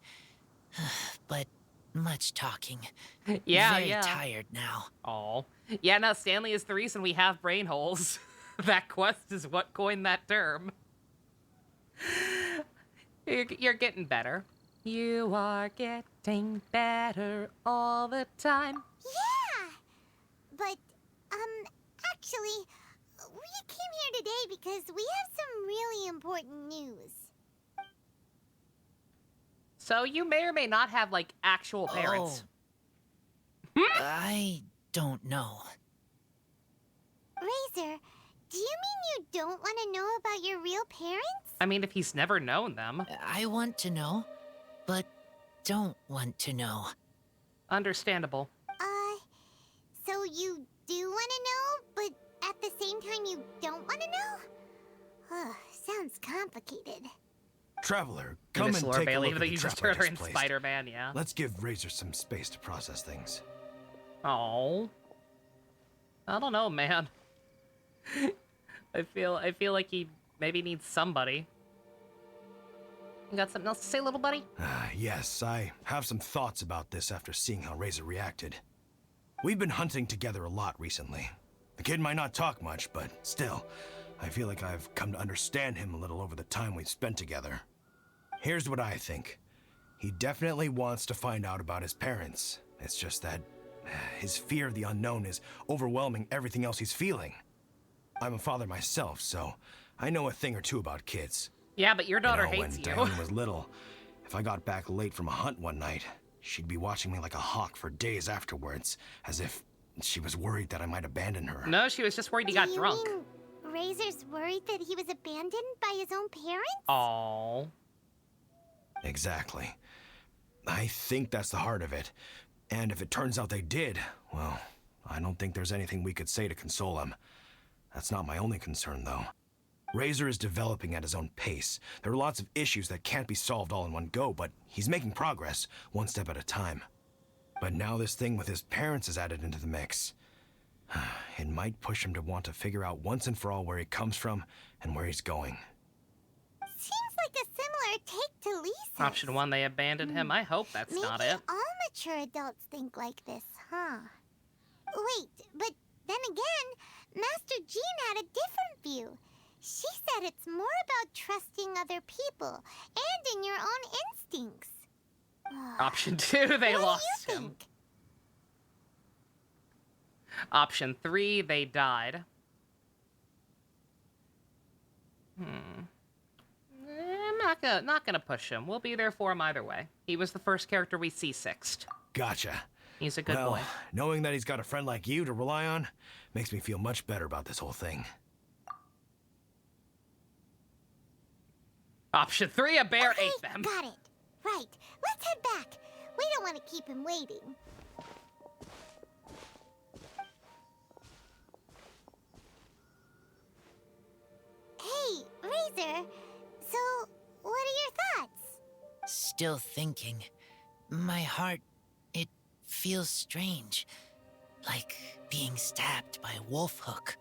But much talking. Yeah, Very tired now. Oh. Yeah, no, Stanley is the reason we have brain holes. That quest is what coined that term. You're getting better. You are getting better all the time. Yeah! But, actually, we came here today because we have some really important news. So you may or may not have, like, actual parents. I don't know. Razor, do you mean you don't want to know about your real parents? I mean, if he's never known them. I want to know, but don't want to know. Understandable. So you do want to know, but at the same time you don't want to know? Sounds complicated. Traveler, come Miss and Laura take Bailey, a look at that the you just trap I heard her just in placed. Spider-Man, yeah. Let's give Razor some space to process things. Oh. I don't know, man. I feel like he maybe needs somebody. You got something else to say, little buddy? Yes, I have some thoughts about this after seeing how Razor reacted. We've been hunting together a lot recently. The kid might not talk much, but still, I feel like I've come to understand him a little over the time we've spent together. Here's what I think. He definitely wants to find out about his parents. It's just that his fear of the unknown is overwhelming everything else he's feeling. I'm a father myself, so I know a thing or two about kids. Yeah, but your daughter You know, hates when you. Diane was little, if I got back late from a hunt one night, she'd be watching me like a hawk for days afterwards, as if she was worried that I might abandon her. No, she was just worried he got drunk. You mean Razor's worried that he was abandoned by his own parents? Aww. Exactly. I think that's the heart of it. And if it turns out they did, well, I don't think there's anything we could say to console him. That's not my only concern, though. Razor is developing at his own pace. There are lots of issues that can't be solved all in one go, but he's making progress, one step at a time. But now this thing with his parents is added into the mix. It might push him to want to figure out once and for all where he comes from and where he's going. Seems like a similar take to Lisa's. Option 1, they abandoned him. I hope that's not it. Maybe all mature adults think like this, huh? Wait, but then again, Master Jean had a different view. She said it's more about trusting other people and in your own instincts. Option 2, they What lost do you him. think? Option 3, they died. I'm not gonna push him. We'll be there for him either way. He was the first character we see sixth. Gotcha. He's a good Well, boy. knowing that he's got a friend like you to rely on makes me feel much better about this whole thing. Option 3, a bear Okay, ate them. got it. Right, let's head back. We don't want to keep him waiting. Hey, Razor. So, what are your thoughts? Still thinking. My heart, it feels strange. Like being stabbed by a wolf hook.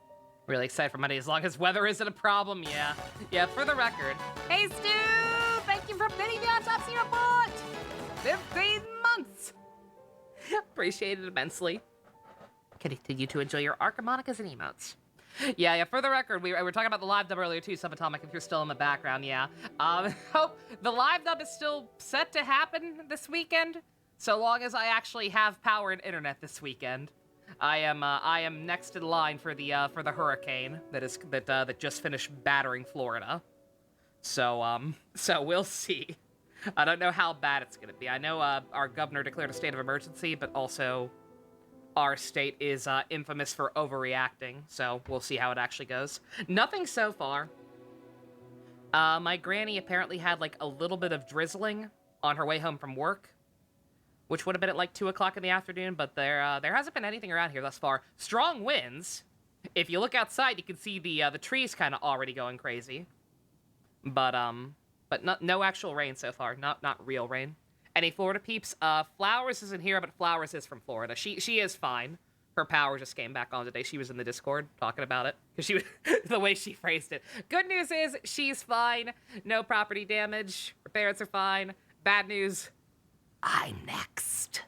Really excited for Monday as long as weather isn't a problem, yeah. Yeah, for the record. Hey, Stu! Thank you for updating the autopsy report! 15 months! Appreciate it immensely. Continue to enjoy your Archimonicas and emotes. Yeah, for the record, we were talking about the live dub earlier too, Subatomic, if you're still in the background, yeah. Hope the live dub is still set to happen this weekend, so long as I actually have power and internet this weekend. I am next in line for the hurricane that just finished battering Florida. So we'll see. I don't know how bad it's gonna be. I know our governor declared a state of emergency, but also our state is infamous for overreacting, so we'll see how it actually goes. Nothing so far. My granny apparently had like a little bit of drizzling on her way home from work, which would have been at like 2 o'clock in the afternoon, but there hasn't been anything around here thus far. Strong winds. If you look outside, you can see the trees kind of already going crazy. But no actual rain so far. Not real rain. Any Florida peeps? Flowers isn't here, but Flowers is from Florida. She is fine. Her power just came back on today. She was in the Discord talking about it because she was the way she phrased it. Good news is she's fine. No property damage. Her parents are fine. Bad news, I'm next.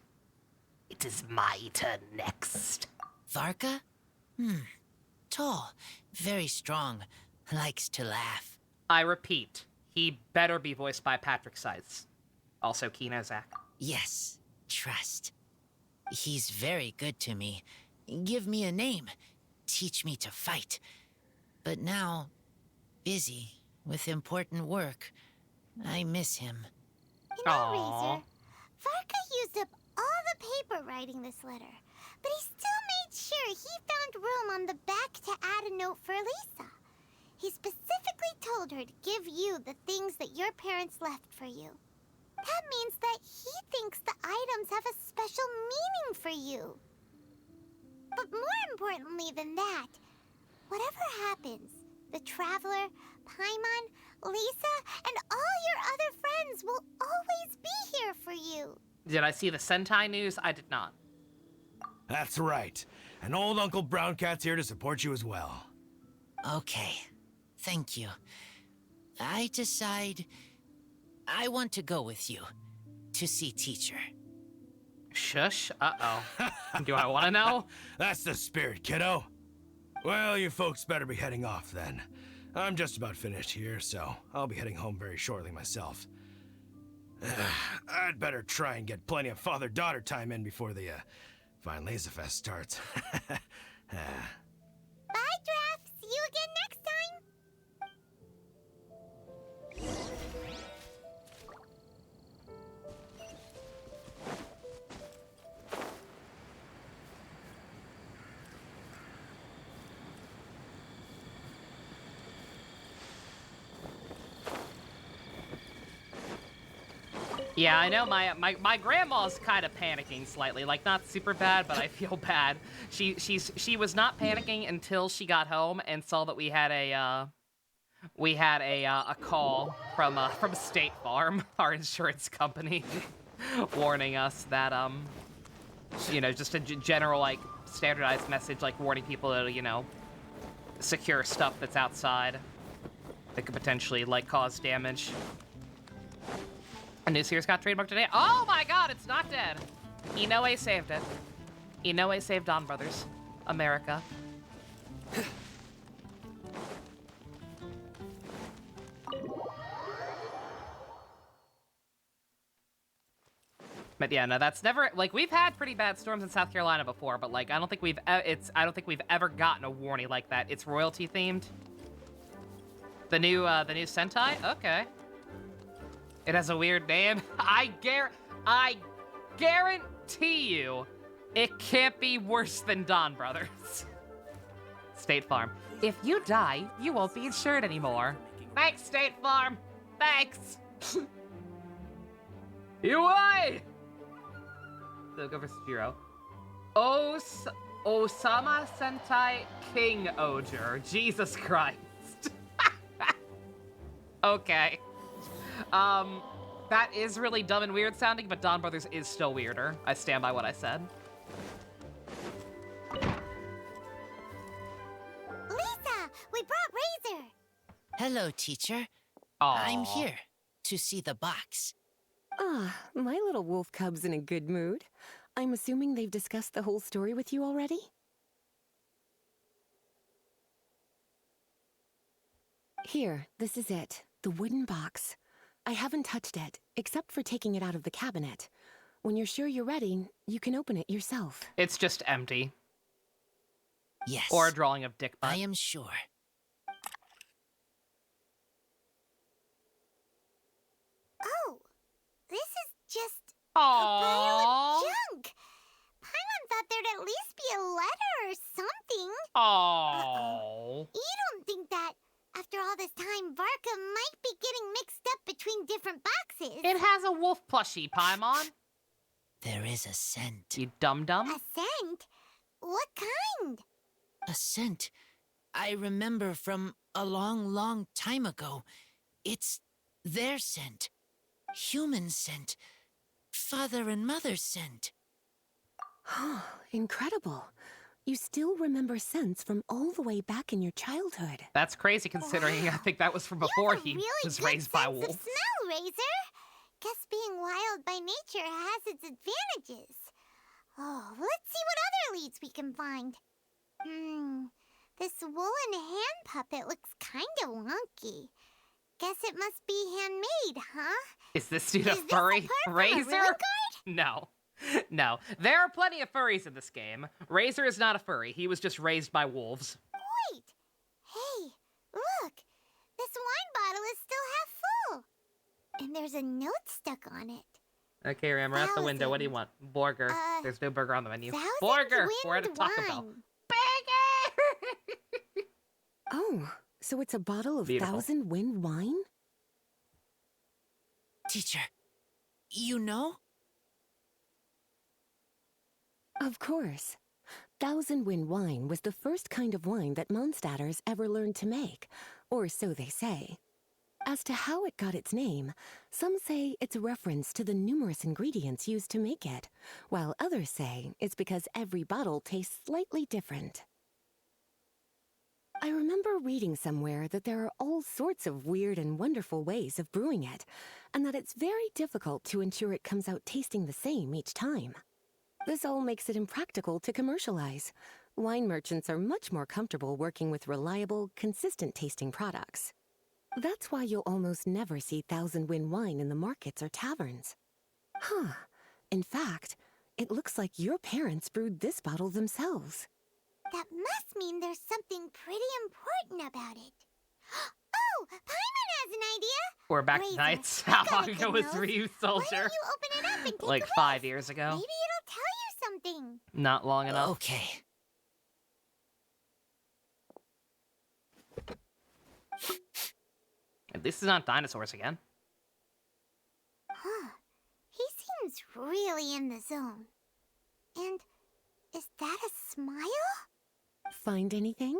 It is my turn next. Varka? Tall, very strong, likes to laugh. I repeat, he better be voiced by Patrick Seitz. Also Kino Zach. Yes, trust. He's very good to me. Give me a name. Teach me to fight. But now, busy with important work. I miss him. You know, Aww. Razor, Varka used up all the paper writing this letter, but he still made sure he found room on the back to add a note for Lisa. He specifically told her to give you the things that your parents left for you. That means that he thinks the items have a special meaning for you. But more importantly than that, whatever happens, the Traveler, Paimon, Lisa, and all your other friends will always be here for you. Did I see the Sentai news? I did not. That's right. And old Uncle Brown Cat's here to support you as well. Okay, thank you. I decide I want to go with you to see teacher. Shush. Uh-oh. Do I want to know? That's the spirit, kiddo. Well, you folks better be heading off then. I'm just about finished here, so I'll be heading home very shortly myself. I'd better try and get plenty of father-daughter time in before the Vine Laser Fest starts. Bye, Draf. See you Yeah, I know my grandma's kind of panicking slightly, like not super bad, but I feel bad. She was not panicking until she got home and saw that we had a call from State Farm, our insurance company, warning us that you know, just a general like standardized message like warning people to, you know, secure stuff that's outside that could potentially like cause damage. A new series got trademarked today. Oh my god, it's not dead. Inoue saved it. Inoue saved Don Brothers. America. But yeah, no, that's never like we've had pretty bad storms in South Carolina before, but like I don't think we've ever gotten a warning like that. It's royalty themed. The new Sentai? Okay. It has a weird name. I guarantee you it can't be worse than Don Brothers. State Farm. If you die, you won't be insured anymore. Thanks, State Farm. Thanks. UI! So go for Shiro. Osama Sentai King Oger. Jesus Christ. Okay. That is really dumb and weird sounding, but Don Brothers is still weirder. I stand by what I said. Lisa, we brought Razor. Hello, teacher. Aww. I'm here to see the box. Ah, my little wolf cub's in a good mood. I'm assuming they've discussed the whole story with you already? Here, this is it. The wooden box. I haven't touched it, except for taking it out of the cabinet. When you're sure you're ready, you can open it yourself. It's just empty. Yes. Or a drawing of Dick Butt. I am sure. Oh, this is just Aww. a pile of junk. Paimon thought there'd at least be a letter or something. Aww. You don't think that, after all this time, Varka might be getting mixed up between different boxes? It has a wolf plushie, Paimon. There is a scent. You dum-dum. A scent? What kind? A scent I remember from a long, long time ago. It's their scent. Human scent. Father and mother scent. Incredible. You still remember scents from all the way back in your childhood. That's crazy considering I think that was from before he really was good raised by sense wolves. of smell, Razor. Guess being wild by nature has its advantages. Oh, let's see what other leads we can find. This woolen hand puppet looks kind of wonky. Guess it must be handmade, huh? Is this dude a Is this furry apart from a Razor? ruin guard? No. No. There are plenty of furries in this game. Razor is not a furry. He was just raised by wolves. Wait! Hey, look! This wine bottle is still half full. And there's a note stuck on it. Okay, Ram, we're out the window. What do you want? Burger. There's no burger on the menu. Burger! We're at a Taco Bell. Burger! Oh, so it's a bottle of Beautiful. Thousand Wind wine? Teacher, you know? Of course. Thousand Wind wine was the first kind of wine that Mondstadters ever learned to make, or so they say. As to how it got its name, some say it's a reference to the numerous ingredients used to make it, while others say it's because every bottle tastes slightly different. I remember reading somewhere that there are all sorts of weird and wonderful ways of brewing it, and that it's very difficult to ensure it comes out tasting the same each time. This all makes it impractical to commercialize. Wine merchants are much more comfortable working with reliable, consistent tasting products. That's why you'll almost never see Thousand Wind wine in the markets or taverns. Huh. In fact, it looks like your parents brewed this bottle themselves. That must mean there's something pretty important about it. Oh, Paimon has an idea. We're back Razor, to Knights. you How got long a ago good was nose. Reeve Why Soldier? don't you open it up and take Like a 5 whiff? years ago. Maybe it'll tell you something. Not long enough. Okay. This is not dinosaurs again. Huh. He seems really in the zone. And is that a smile? Find anything?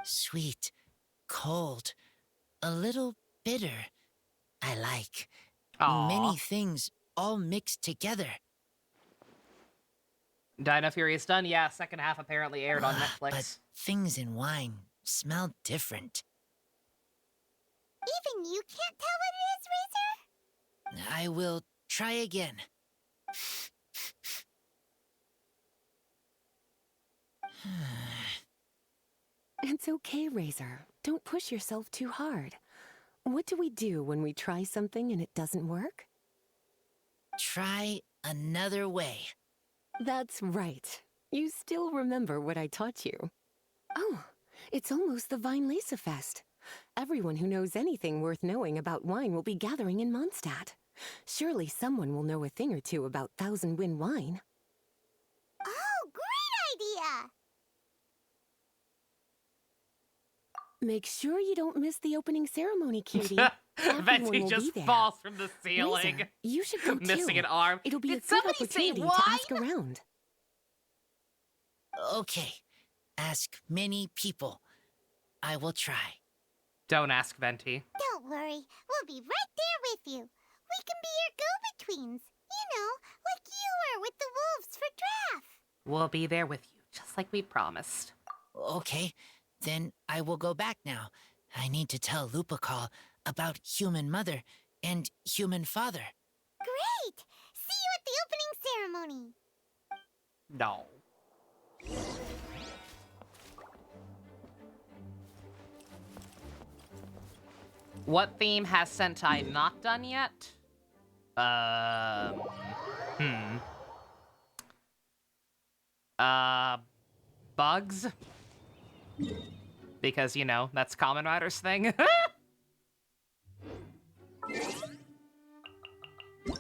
Sweet, cold, a little bitter. I like. Aww. Many things all mixed together. Dino Fury is done. Yeah, second half apparently aired on Netflix. But things in wine smell different. Even you can't tell what it is, Razor? I will try again. It's okay, Razor. Don't push yourself too hard. What do we do when we try something and it doesn't work? Try another way. That's right. You still remember what I taught you. Oh, it's almost the Weinlese Fest. Everyone who knows anything worth knowing about wine will be gathering in Mondstadt. Surely someone will know a thing or two about Thousand Wind wine. Oh, great idea! Make sure you don't miss the opening ceremony, cutie. Everyone Venti will just be there. falls from the ceiling. Razor, you should go too. Missing an arm. It'll be Did a good somebody say opportunity wine? to ask around. Okay. Ask many people. I will try. Don't ask Venti. Don't worry, we'll be right there with you. We can be your go-betweens. You know, like you were with the wolves for Draft. We'll be there with you, just like we promised. Okay. Then I will go back now. I need to tell Lupacol about Human Mother and Human Father. Great! See you at the opening ceremony. No. What theme has Sentai not done yet? Bugs? Because, you know, that's Kamen Rider's thing. Like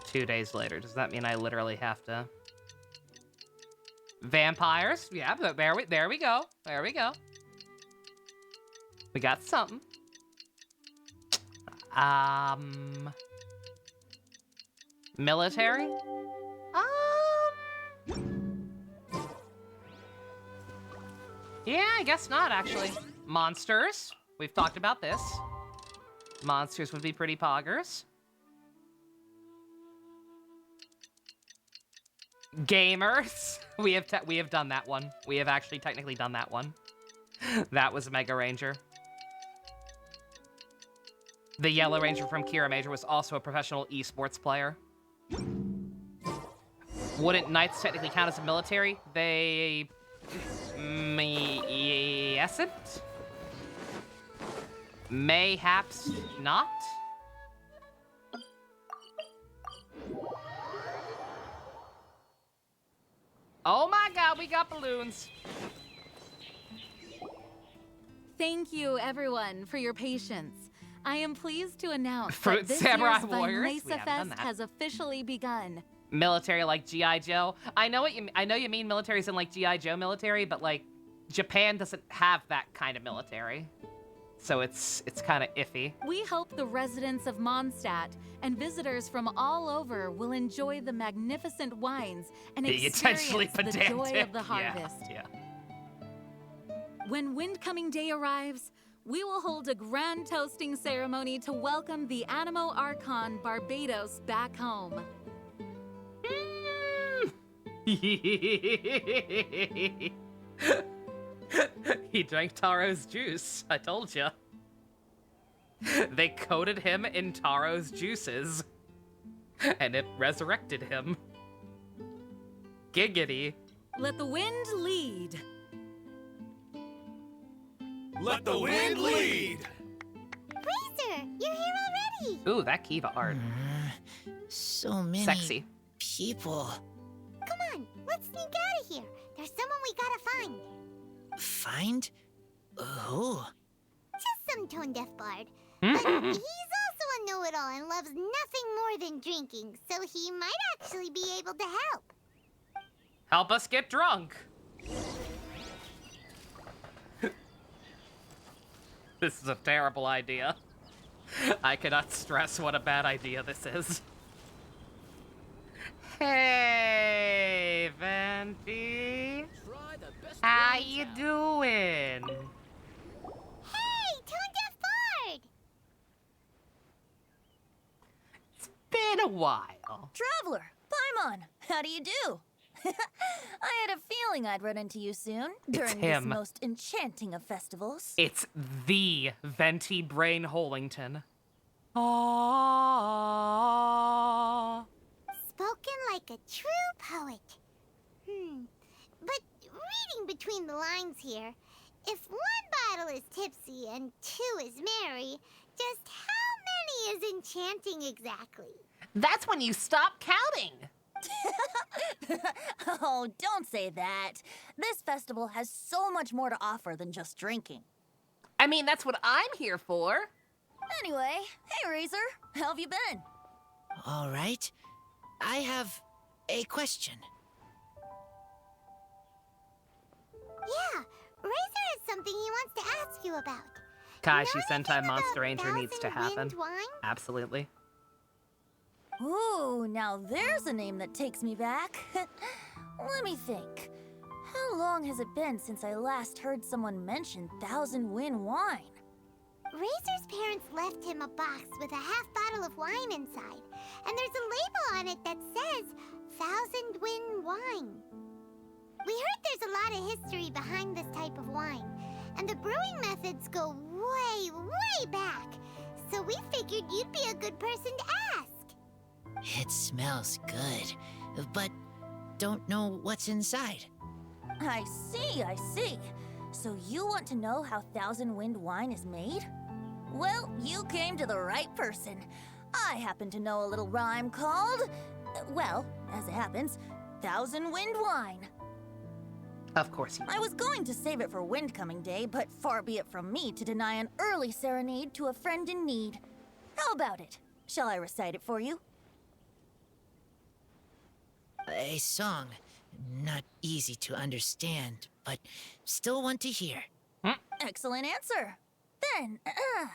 2 days later, does that mean I literally have to... Vampires? Yeah, but there we go. There we go. We got something. Military? Yeah, I guess not, actually. Monsters. We've talked about this. Monsters would be pretty poggers. Gamers. We have done that one. We have actually technically done that one. That was Mega Ranger. The Yellow Ranger from Kira Major was also a professional esports player. Wouldn't Knights technically count as a military? They... Yesn't? Mayhaps not? Oh my god, we got balloons! Thank you, everyone, for your patience. I am pleased to announce Fruit that this Samurai year's Warriors? Weinlese We haven't done Fest that. has officially begun. Military like G.I. Joe. I know you mean militaries in like G.I. Joe military, but like Japan doesn't have that kind of military. So it's kind of iffy. We hope the residents of Mondstadt and visitors from all over will enjoy the magnificent wines and Being intentionally experience the joy of the pedantic. harvest. Yeah. When Windcoming Day arrives, we will hold a grand toasting ceremony to welcome the Animo Archon Barbados back home. He drank Taro's juice. I told ya. They coated him in Taro's juices. And it resurrected him. Giggity. Let the wind lead. Let the wind lead! Razor, you're here already. Ooh, that Kiva art. So many Sexy. people. Come on, let's sneak out of here. There's someone we gotta find. Find? Who? handsome tone-deaf bard. But he's also a know-it-all and loves nothing more than drinking, so he might actually be able to help. Help us get drunk. This is a terrible idea. I cannot stress what a bad idea this is. Hey, Venti. How you doing? Hey, tone-deaf bard! It's been a while. Traveler, Paimon, how do you do? I had a feeling I'd run into you soon during this him. most enchanting of festivals. It's the Venti Brain Holington. Aww. Spoken like a true poet. But reading between the lines here, if one bottle is tipsy and two is merry, just how many is enchanting exactly? That's when you stop counting. Oh, don't say that. This festival has so much more to offer than just drinking. I mean, that's what I'm here for. Anyway, hey Razor, how have you been? All right. I have a question. Yeah, Razor has something he wants to ask you about. Kaishi Know Sentai anything Monster about Ranger needs to Thousand happen. Wind Wine? Absolutely. Ooh, now there's a name that takes me back. Let me think. How long has it been since I last heard someone mention Thousand Wind Wine? Razor's parents left him a box with a half bottle of wine inside, and there's a label on it that says Thousand Wind Wine. We heard there's a lot of history behind this type of wine, and the brewing methods go way, way back, so we figured you'd be a good person to ask. It smells good, but don't know what's inside. I see. So you want to know how Thousand Wind Wine is made? Well, you came to the right person. I happen to know a little rhyme called, well, as it happens, Thousand Wind Wine. Of course you do. I was going to save it for Windcoming Day, but far be it from me to deny an early serenade to a friend in need. How about it? Shall I recite it for you? A song. Not easy to understand, but still want to hear. Excellent answer. Then,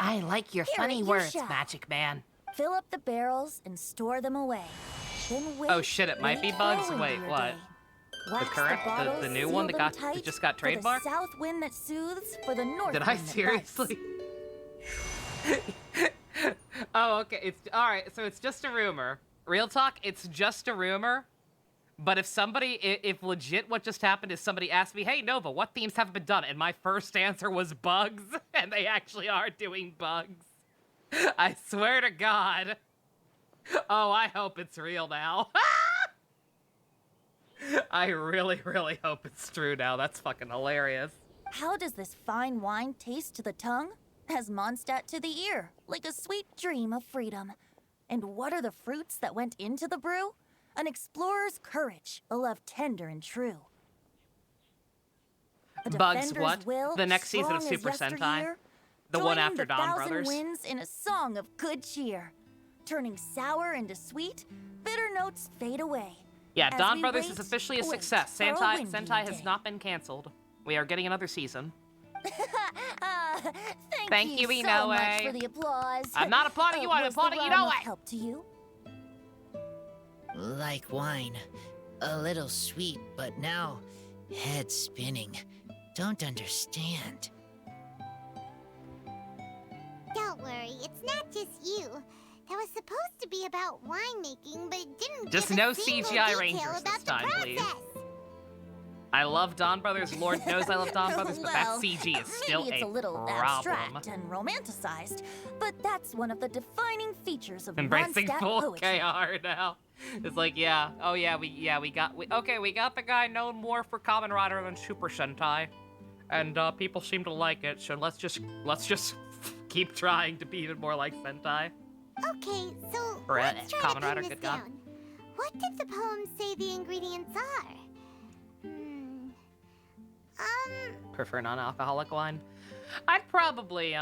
I like your Hear funny it, you words, shall. Magic Man. fill up the barrels and store them away. Then wait. Oh shit, it might be wait Bugs. for Wait, your what? day. Wax current- the bottles, new one seal that them got- that tight just got for the trademarked? south wind that soothes, for the north Did wind I that bites. seriously? Oh, okay. It's all right. So it's just a rumor. Real talk. It's just a rumor. But if legit what just happened is somebody asked me, "Hey Nova, what themes haven't been done?" and my first answer was Bugs, and they actually are doing Bugs. I swear to God. Oh, I hope it's real now. I really, really hope it's true now. That's fucking hilarious. How does this fine wine taste to the tongue? As Mondstadt to the ear, like a sweet dream of freedom. And what are the fruits that went into the brew? An explorer's courage, a love tender and true. A Bugs defender's what? will, The next season of strong as Super Sentai? yesteryear, The one joining after the Dawn thousand Brothers? winds in a song of good cheer. Turning sour into sweet, bitter notes fade away. Yeah, As Dawn we Brothers wait, is officially a wait success. for a Sentai windy has day. not been canceled. We are getting another season. Thank you so Inoue. much for the applause. I'm not applauding you, I'm Was the applauding rhyme Inoue. of help to you? Like wine. A little sweet, but now head spinning. Don't understand. Don't worry, it's not just you. That was supposed to be about winemaking, but it didn't Just give no a single CGI detail Rangers about this the time, please. process. I love Dawn Brothers. Lord knows I love Dawn Brothers, but that Well, CG is still maybe it's a little problem. abstract and romanticized, but that's one of the defining features of Embracing Mondstadt full poetry. KR now. It's like, yeah, oh yeah, we got the guy known more for Kamen Rider than Super Sentai, and people seem to like it. So let's just keep trying to be even more like Sentai. Okay, so Brett, let's try Kamen to pin Rider, this good God. down. What did the poem say the ingredients are? Prefer non-alcoholic wine. I'd probably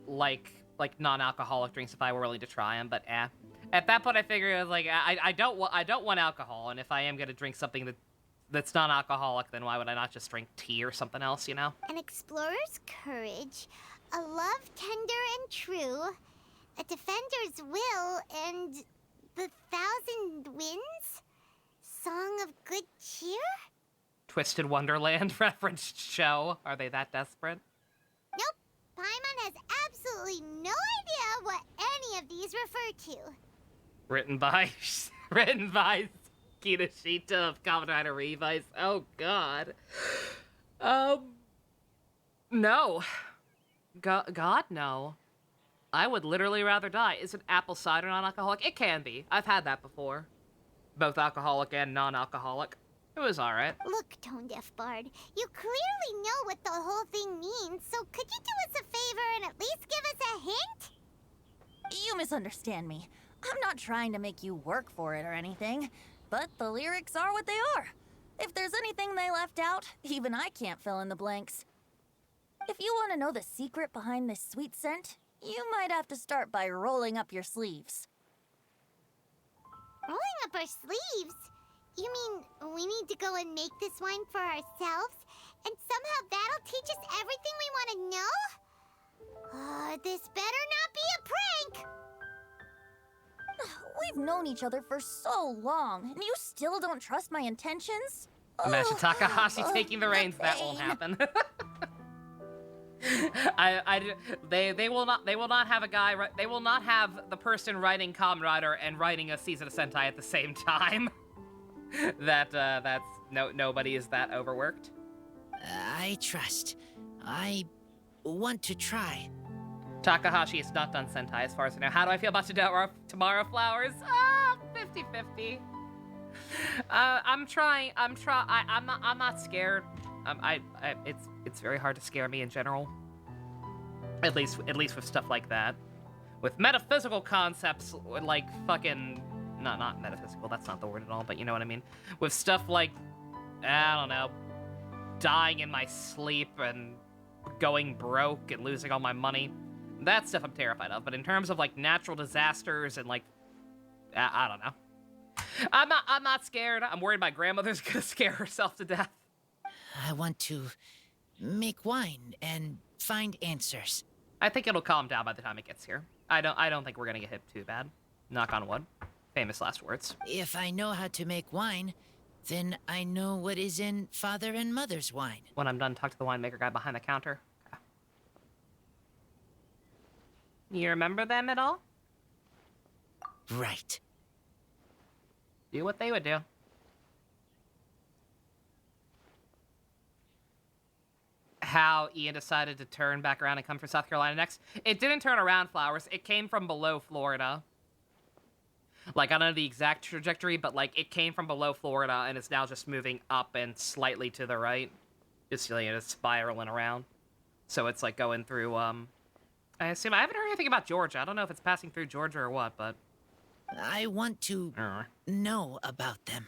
like non-alcoholic drinks if I were willing to try them, but at that point I figured I was like I don't want alcohol, and if I am gonna drink something that's non-alcoholic, then why would I not just drink tea or something else, you know? An explorer's courage, a love tender and true, a defender's will, and the 1,000 winds? Song of good cheer? Twisted Wonderland referenced show. Are they that desperate? Nope. Paimon has absolutely no idea what any of these refer to. Written by Kinashita of Kamen Rider Revice. Oh god. No. God, no. I would literally rather die. Is it apple cider non-alcoholic? It can be. I've had that before. Both alcoholic and non-alcoholic. It was alright. Look, Tone Deaf Bard, you clearly know what the whole thing means, so could you do us a favor and at least give us a hint? You misunderstand me. I'm not trying to make you work for it or anything, but the lyrics are what they are. If there's anything they left out, even I can't fill in the blanks. If you want to know the secret behind this sweet scent, you might have to start by rolling up your sleeves. Rolling up our sleeves? You mean we need to go and make this wine for ourselves? And somehow that'll teach us everything we want to know? This better not be a prank! We've known each other for so long, and you still don't trust my intentions? Imagine Takahashi taking the reins. That won't happen. They will not have a guy. They will not have the person writing Kamen Rider and writing a season of Sentai at the same time. That's nobody is that overworked. I trust. I want to try. Takahashi has not done Sentai as far as I know. How do I feel about Tomorrow Flowers? 50-50. I'm not scared. It's very hard to scare me in general. At least with stuff like that. With metaphysical concepts like fucking not metaphysical, that's not the word at all, but you know what I mean. With stuff like, I don't know, dying in my sleep and going broke and losing all my money. That stuff I'm terrified of. But in terms of like natural disasters and like, I don't know. I'm not scared. I'm worried my grandmother's gonna scare herself to death. I want to make wine and find answers. I think it'll calm down by the time it gets here. I don't think we're gonna get hit too bad. Knock on wood. Famous last words. If I know how to make wine, then I know what is in father and mother's wine. When I'm done, talk to the winemaker guy behind the counter. Okay. You remember them at all? Right. Do what they would do. How Ian decided to turn back around and come for South Carolina next. It didn't turn around, Flowers. It came from below Florida. Like, I don't know the exact trajectory, but, like, it came from below Florida and is now just moving up and slightly to the right. Just, you know, spiraling around. So it's, like, going through, I assume... I haven't heard anything about Georgia. I don't know if it's passing through Georgia or what, but... I want to know about them.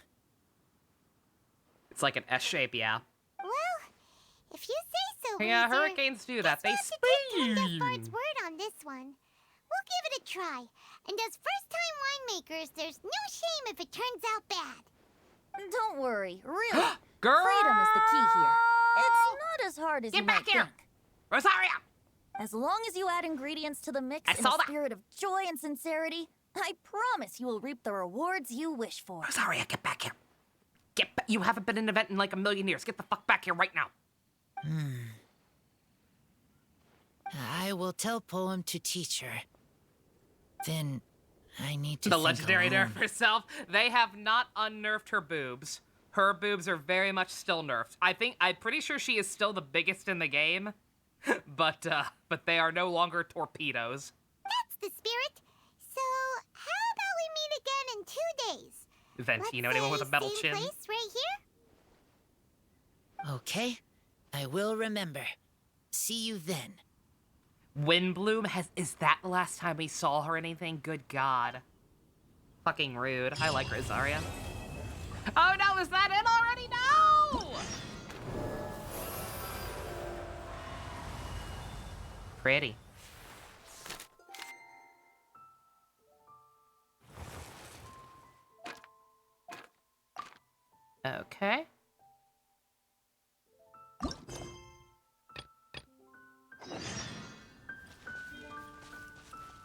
It's like an S shape, yeah. Well, if you say so, yeah, Weezer, hurricanes do that. They speed. Take Bard's word on this one. We'll give it a try. And as first-time winemakers, there's no shame if it turns out bad. Don't worry, really. Girl! Freedom is the key here. It's not as hard as you might here. think. Rosaria! As long as you add ingredients to the mix in a spirit of joy and sincerity, I promise you will reap the rewards you wish for. Rosaria, get back here. You haven't been in an event in like a million years. Get the fuck back here right now. I will tell Poem to teach her. Then I need to The think legendary alone. nerf herself. They have not unnerfed her boobs. Her boobs are very much still nerfed. I'm pretty sure she is still the biggest in the game, but they are no longer torpedoes. That's the spirit. So, how about we meet again in 2 days? Ventino, anyone with a metal same chin? place right here? Okay, I will remember. See you then. Windbloom is that the last time we saw her or anything? Good God. Fucking rude. I like Rosaria. Oh no, is that it already? No! Pretty. Okay.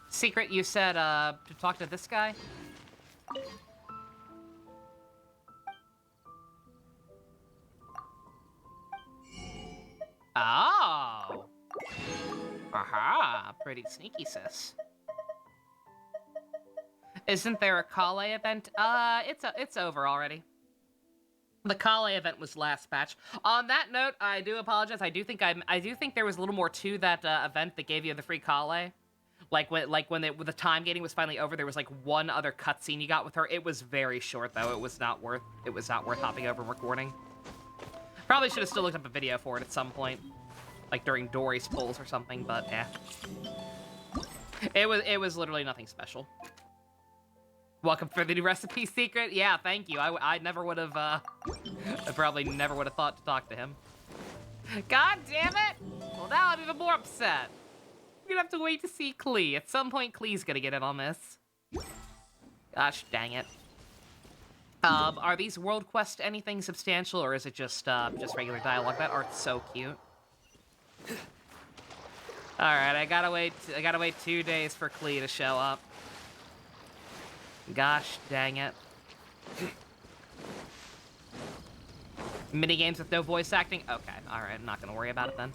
Secret, you said, to talk to this guy? Oh. Aha, pretty sneaky, sis. Isn't there a Kale event? It's over already. The Kale event was last patch. On that note, I do apologize. I do think there was a little more to that event that gave you the free Kale. When the time gating was finally over, there was like one other cutscene you got with her. It was very short though. It was not worth hopping over and recording. Probably should have still looked up a video for it at some point, like during Dory's polls or something. But eh, it was literally nothing special. Welcome for the new recipe, Secret. Yeah, thank you. I never would have, I probably never would have thought to talk to him. God damn it! Well, now I'm even more upset. We're gonna have to wait to see Klee. At some point, Klee's gonna get in on this. Gosh dang it. Are these world quests anything substantial, or is it just regular dialogue? That art's so cute. All right, I gotta wait 2 days for Klee to show up. Gosh dang it. Minigames with no voice acting? Okay, alright, I'm not gonna worry about it then.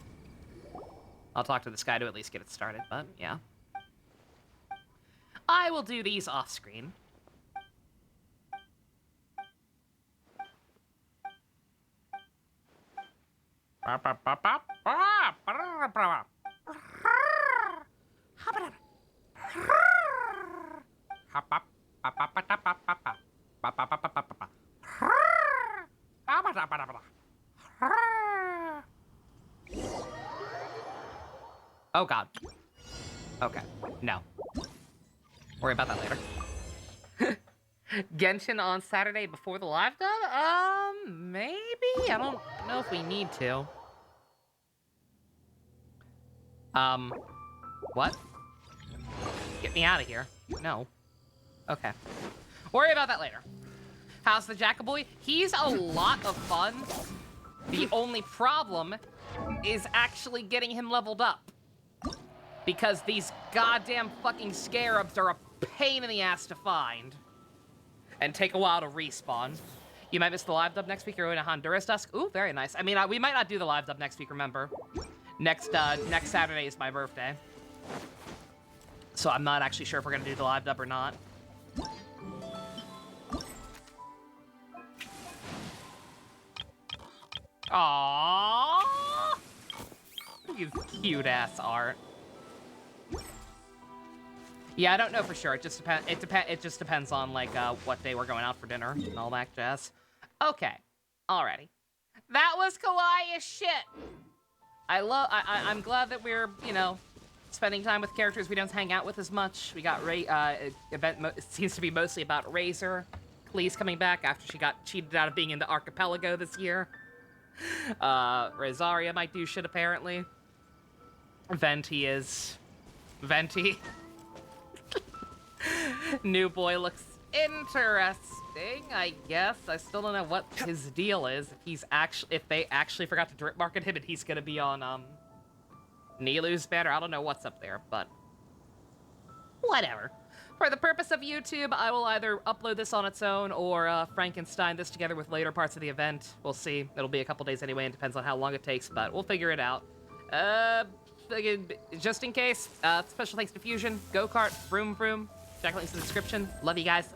I'll talk to this guy to at least get it started, but yeah. I will do these off screen. Oh god. Okay. No. Worry about that later. Genshin on Saturday before the live dub? Maybe? I don't know if we need to. What? Get me out of here. No. Okay. Worry about that later. How's the Jackaboy? He's a lot of fun. The only problem is actually getting him leveled up. Because these goddamn fucking scarabs are a pain in the ass to find. And take a while to respawn. You might miss the live dub next week. You're going to Honduras Dusk. Ooh, very nice. I mean, we might not do the live dub next week, remember. Next Saturday is my birthday. So I'm not actually sure if we're going to do the live dub or not. Aww. Look at his cute ass art. Yeah, I don't know for sure. It just depends. It just depends on like what day we're going out for dinner and all that jazz. Okay, alrighty. That was kawaii as shit. I'm glad that we're spending time with characters we don't hang out with as much. We got it seems to be mostly about Razor. Klee's coming back after she got cheated out of being in the Archipelago this year. Rosaria might do shit apparently. Venti. New boy looks interesting, I guess. I still don't know what his deal is. If they actually forgot to drip market him and he's gonna be on Nilu's banner. I don't know what's up there, but whatever. For the purpose of YouTube, I will either upload this on its own or Frankenstein this together with later parts of the event. We'll see. It'll be a couple days anyway, and depends on how long it takes, but we'll figure it out. Just in case, special thanks to Fusion, Go-Kart, Vroom Vroom. Check links in the description. Love you guys.